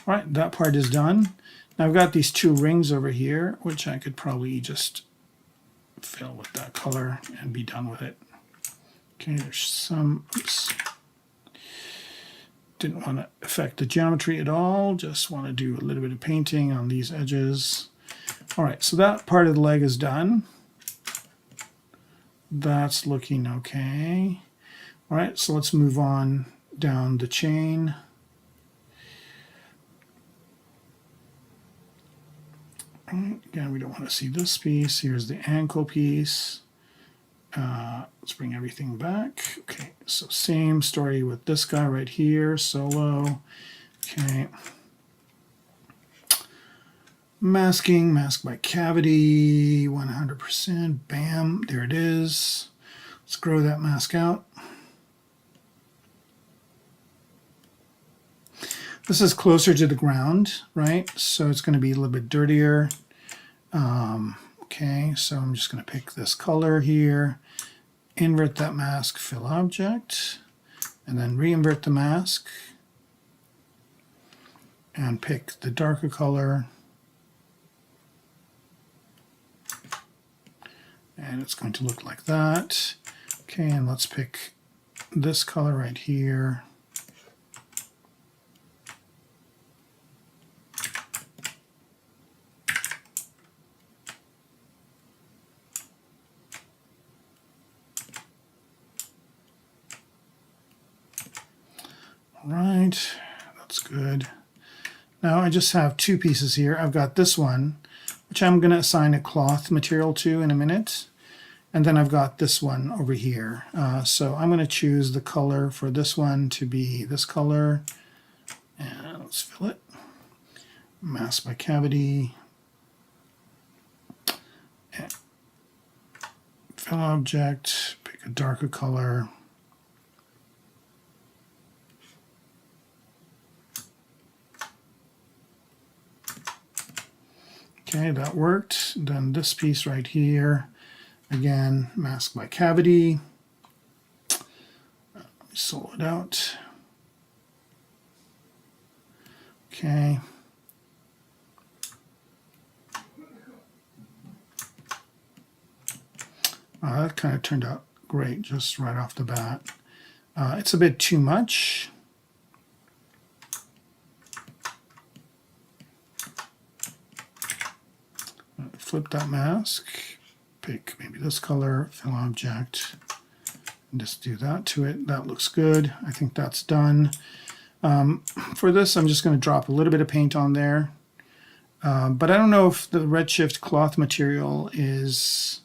All right, that part is done. Now I've got these two rings over here, which I could probably just fill with that color and be done with it. Okay, there's some, oops. Didn't want to affect the geometry at all, just want to do a little bit of painting on these edges. All right, so that part of the leg is done. That's looking okay. All right, so let's move on down the chain. Again, we don't want to see this piece. Here's the ankle piece. Let's bring everything back. Okay, so same story with this guy right here, solo. Okay. Masking, mask by cavity, 100%. Bam, there it is. Let's grow that mask out. This is closer to the ground, right? So it's going to be a little bit dirtier. Okay, so I'm just going to pick this color here, invert that mask, fill object, and then re-invert the mask, and pick the darker color. And it's going to look like that. Okay, and let's pick this color right here. All right, that's good. Now I just have two pieces here. I've got this one, which I'm going to assign a cloth material to in a minute. And then I've got this one over here. So I'm going to choose the color for this one to be this color. And let's fill it. Mask by cavity. And fill object. Pick a darker color. Okay, that worked. Then this piece right here, again, mask by cavity. Let me solo it out. Okay. That kind of turned out great just right off the bat. It's a bit too much. Flip that mask, pick maybe this color, fill object, and just do that to it. That looks good. I think that's done. For this, I'm just going to drop a little bit of paint on there. But I don't know if the Redshift cloth material is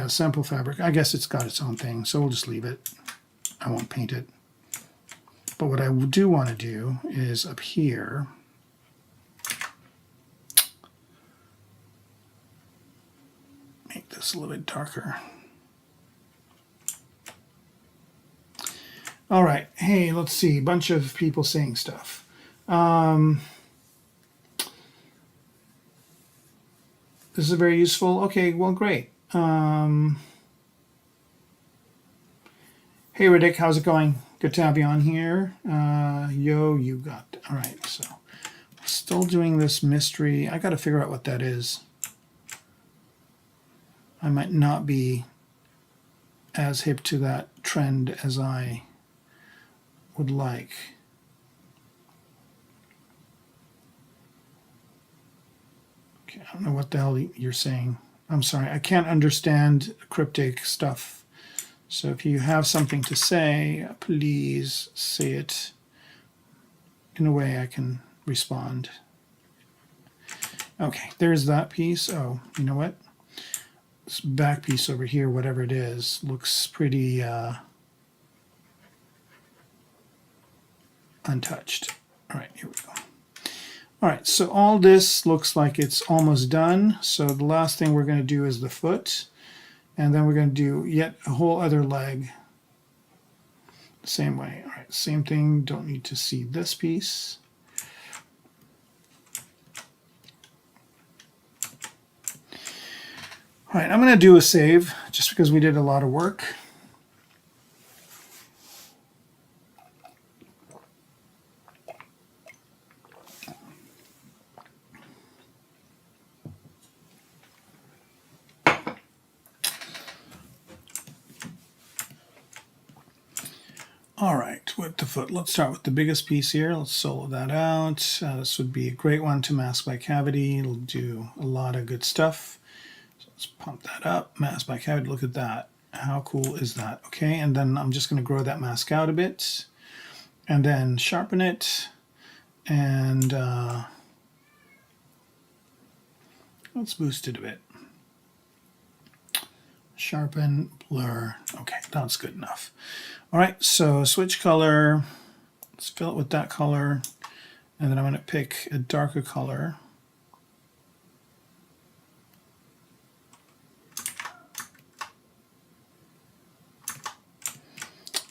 sample fabric. I guess it's got its own thing, so we'll just leave it. I won't paint it. But what I do want to do is up here, make this a little bit darker. All right, hey, let's see, a bunch of people saying stuff. This is very useful. Okay, well, great. Hey, Riddick, how's it going? Good to have you on here. Yo, you got, all right, so still doing this mystery. I got to figure out what that is. I might not be as hip to that trend as I would like. Okay, I don't know what the hell you're saying. I'm sorry, I can't understand cryptic stuff. So if you have something to say, please say it in a way I can respond. Okay, there's that piece. Oh, you know what? This back piece over here, whatever it is, looks pretty untouched. All right, here we go. All right, so all this looks like it's almost done. So the last thing we're going to do is the foot. And then we're going to do yet a whole other leg the same way. All right, same thing. Don't need to see this piece. All right, I'm going to do a save just because we did a lot of work. All right, with the foot, let's start with the biggest piece here. Let's solo that out. This would be a great one to mask by cavity. It'll do a lot of good stuff. Let's pump that up. Mask by cavity, look at that. How cool is that? Okay, and then I'm just going to grow that mask out a bit and then sharpen it and let's boost it a bit. Sharpen, blur. Okay, that's good enough. All right, so switch color. Let's fill it with that color. And then I'm going to pick a darker color.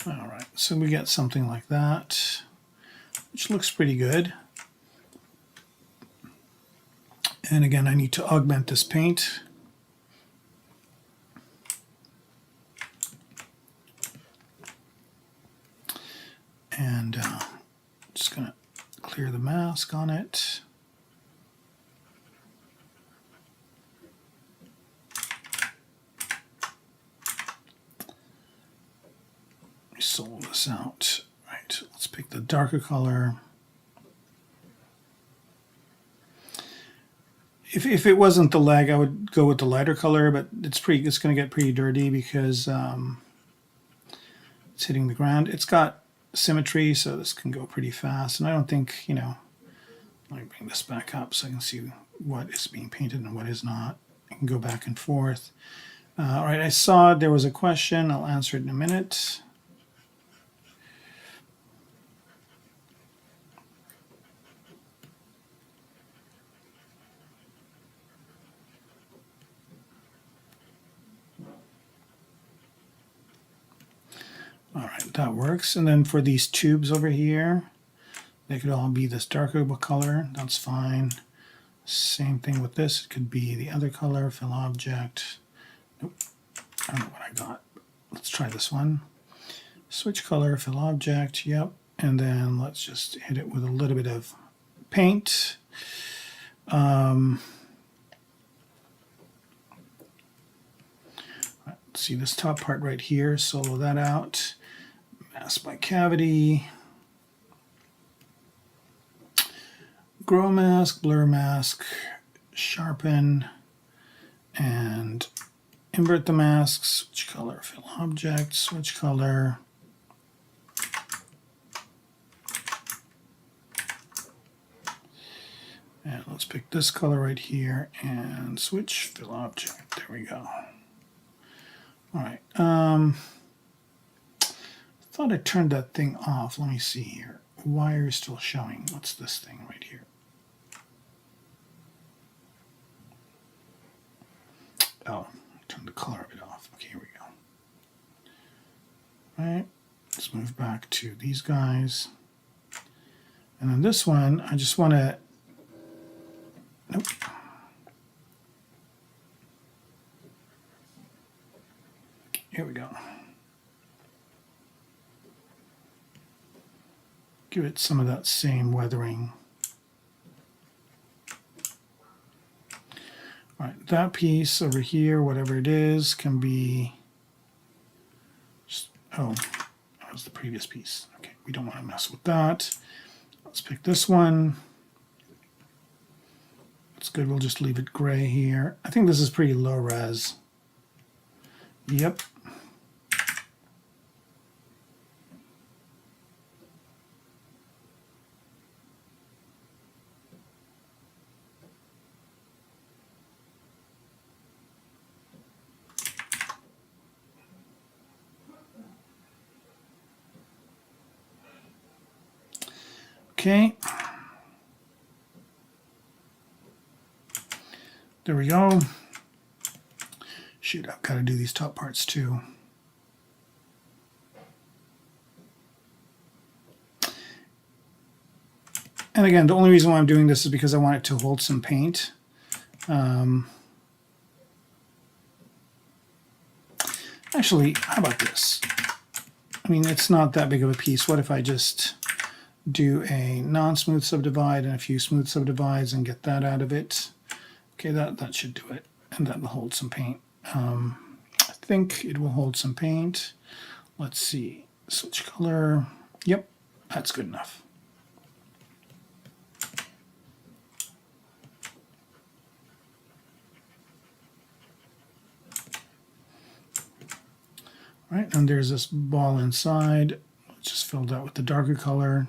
All right, so we get something like that, which looks pretty good. And again, I need to augment this paint. And just going to clear the mask on it. Solo this out. Right, let's pick the darker color. If it wasn't the leg, I would go with the lighter color, but it's going to get pretty dirty because it's hitting the ground. It's got symmetry, so this can go pretty fast. And I don't think, let me bring this back up so I can see what is being painted and what is not. I can go back and forth. All right, I saw there was a question. I'll answer it in a minute. All right, that works. And then for these tubes over here, they could all be this darker color. That's fine. Same thing with this. It could be the other color, fill object. Nope, I don't know what I got. Let's try this one. Switch color, fill object, yep. And then let's just hit it with a little bit of paint. See this top part right here, solo that out. Mask by cavity. Grow mask, blur mask, sharpen, and invert the mask. Switch color, fill object, switch color. And let's pick this color right here and switch, fill object. There we go. All right. Thought I turned that thing off. Let me see here. Wire is still showing. What's this thing right here? Oh, turn the color of it off. Okay, here we go. All right. Let's move back to these guys. And on this one, I just want to. Nope. Here we go. Give it some of that same weathering. All right, that piece over here, whatever it is, can be just, oh, that was the previous piece. Okay, we don't want to mess with that. Let's pick this one. It's good, we'll just leave it gray here. I think this is pretty low res. Yep. Okay. There we go. Shoot, I've got to do these top parts too. And again, the only reason why I'm doing this is because I want it to hold some paint. Actually, how about this? I mean, it's not that big of a piece. What if I just do a non-smooth subdivide and a few smooth subdivides and get that out of it? Okay, that should do it. And that will hold some paint. I think it will hold some paint. Let's see. Switch color. Yep, that's good enough. Right, and there's this ball inside, just filled out with the darker color.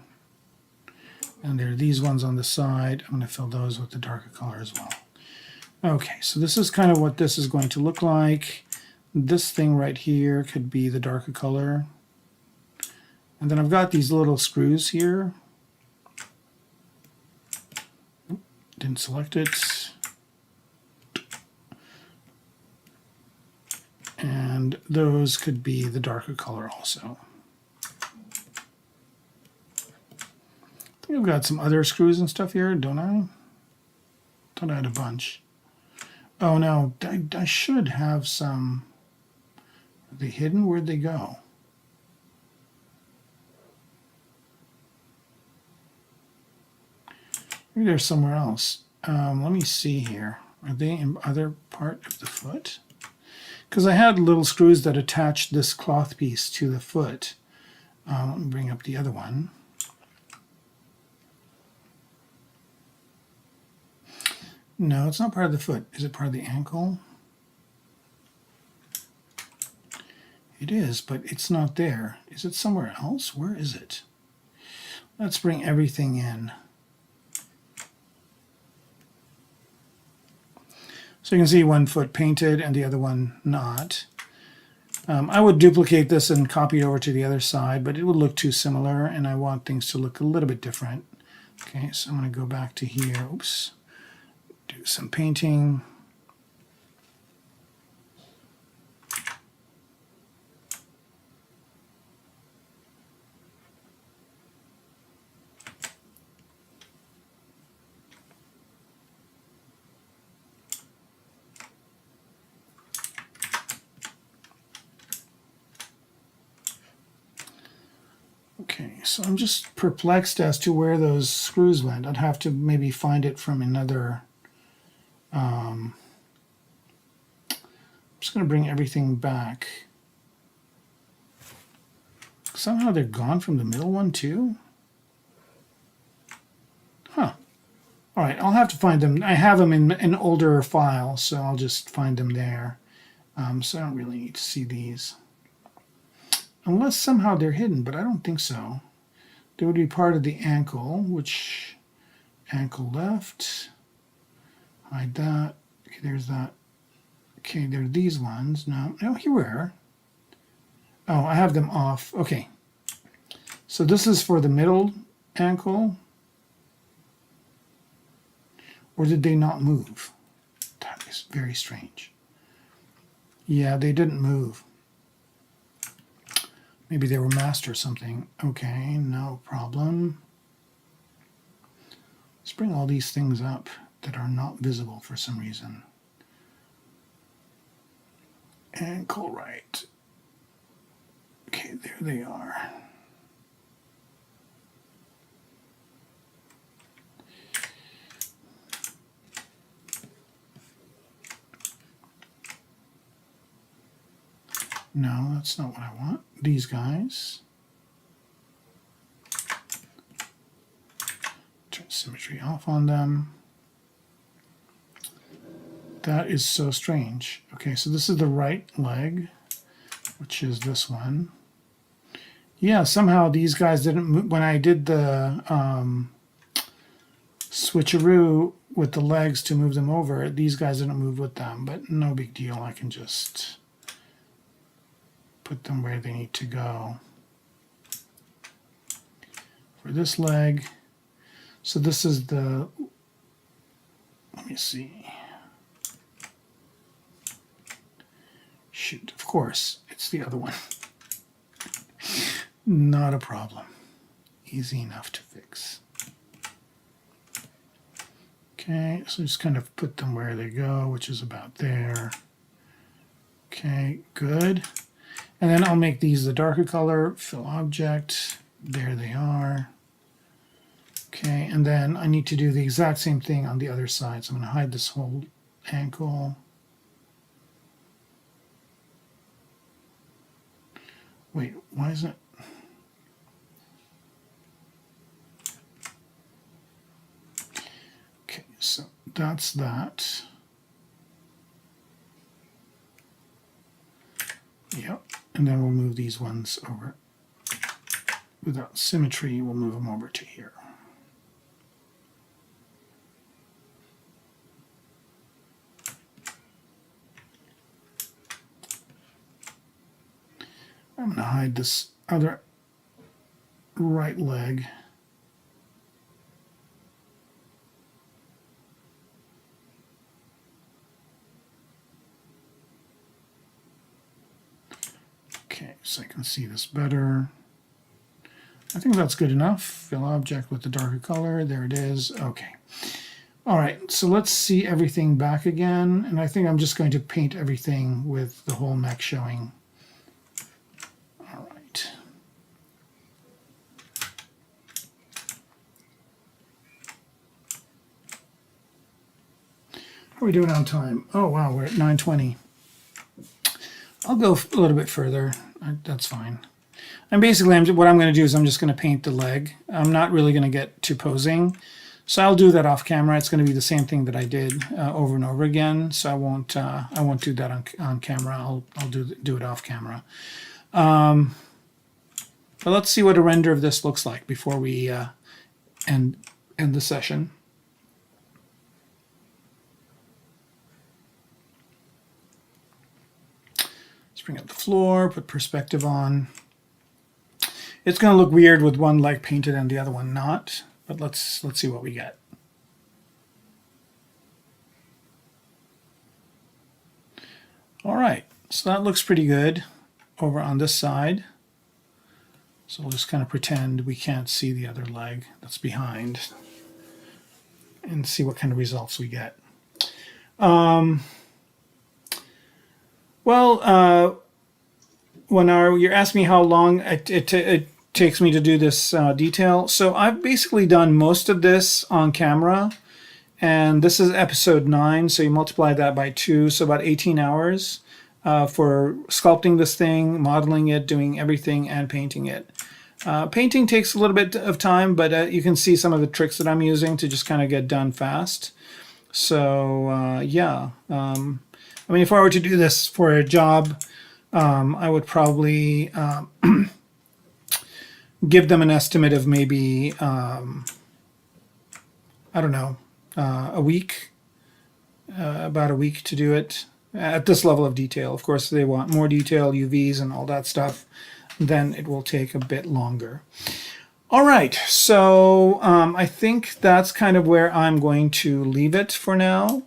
And there are these ones on the side. I'm going to fill those with the darker color as well. Okay, so this is kind of what this is going to look like. This thing right here could be the darker color. And then I've got these little screws here. Didn't select it. And those could be the darker color also. I think I've got some other screws and stuff here, don't I? Thought I had a bunch. Oh no, I should have some. Are they hidden? Where'd they go? Maybe they're somewhere else. Let me see here. Are they in other part of the foot? Because I had little screws that attached this cloth piece to the foot. Let me bring up the other one. No, it's not part of the foot. Is it part of the ankle? It is, but it's not there. Is it somewhere else? Where is it? Let's bring everything in. So you can see one foot painted and the other one not. I would duplicate this and copy it over to the other side, but it would look too similar, and I want things to look a little bit different. Okay, so I'm going to go back to here. Oops. Do some painting. Okay, so I'm just perplexed as to where those screws went. I'd have to maybe find it from another. I'm just going to bring everything back. Somehow they're gone from the middle one too? Huh. All right, I'll have to find them. I have them in an older file, so I'll just find them there. So I don't really need to see these. Unless somehow they're hidden, but I don't think so. They would be part of the ankle, which ankle left. Hide that. Okay, there's that. Okay, there are these ones. No, here we are. Oh, I have them off. Okay. So this is for the middle ankle. Or did they not move? That is very strange. Yeah, they didn't move. Maybe they were masked or something. Okay, no problem. Let's bring all these things up that are not visible for some reason. Ankle right. Okay, there they are. No, that's not what I want. These guys. Turn symmetry off on them. That is so strange. Okay, so this is the right leg, which is this one. Yeah, somehow these guys didn't move. When I did the switcheroo with the legs to move them over, these guys didn't move with them, but no big deal. I can just put them where they need to go. For this leg, so this is the, let me see. Shoot, of course, it's the other one. Not a problem. Easy enough to fix. Okay, so just kind of put them where they go, which is about there. Okay, good. And then I'll make these the darker color, fill object, there they are. Okay, and then I need to do the exact same thing on the other side. So I'm going to hide this whole ankle. Wait, why is it? Okay, so that's that. Yep. And then we'll move these ones over. Without symmetry, we'll move them over to here. I'm going to hide this other right leg. Okay, so I can see this better. I think that's good enough. Fill object with the darker color. There it is. Okay. All right, so let's see everything back again. And I think I'm just going to paint everything with the whole mech showing. All right. How are we doing on time? Oh, wow, we're at 9:20. I'll go a little bit further. That's fine. And basically, what I'm going to do is I'm just going to paint the leg. I'm not really going to get to posing. So I'll do that off camera. It's going to be the same thing that I did over and over again. So I won't do that on camera. I'll do it off camera. But let's see what a render of this looks like before we end the session. Bring up the floor, put perspective on. It's going to look weird with one leg painted and the other one not, but let's see what we get. All right, so that looks pretty good over on this side. So we'll just kind of pretend we can't see the other leg that's behind and see what kind of results we get. Well, when you're asking me how long it takes me to do this detail, so I've basically done most of this on camera, and this is episode 9, so you multiply that by 2, so about 18 hours for sculpting this thing, modeling it, doing everything, and painting it. Painting takes a little bit of time, but you can see some of the tricks that I'm using to just kind of get done fast. So yeah. I mean, if I were to do this for a job, I would probably give them an estimate of maybe, I don't know, a week, about a week to do it at this level of detail. Of course, if they want more detail, UVs and all that stuff, then it will take a bit longer. All right, so I think that's kind of where I'm going to leave it for now.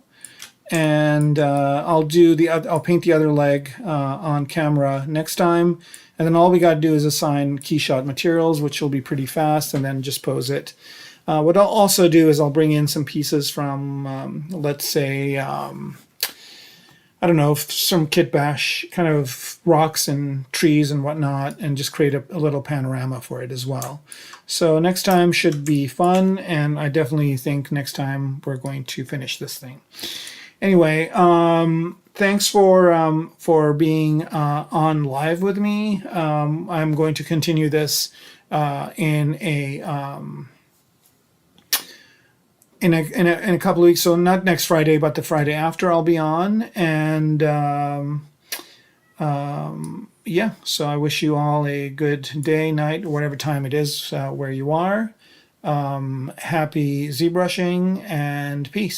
And I'll paint the other leg on camera next time, and then all we got to do is assign key shot materials, which will be pretty fast, and then just pose it. What I'll also do is I'll bring in some pieces from, let's say, I don't know, some kit bash kind of rocks and trees and whatnot, and just create a little panorama for it as well. So next time should be fun, and I definitely think next time we're going to finish this thing. Anyway, thanks for being on live with me. I'm going to continue this in a couple of weeks. So not next Friday, but the Friday after I'll be on. And yeah, so I wish you all a good day, night, or whatever time it is where you are. Happy ZBrushing and peace.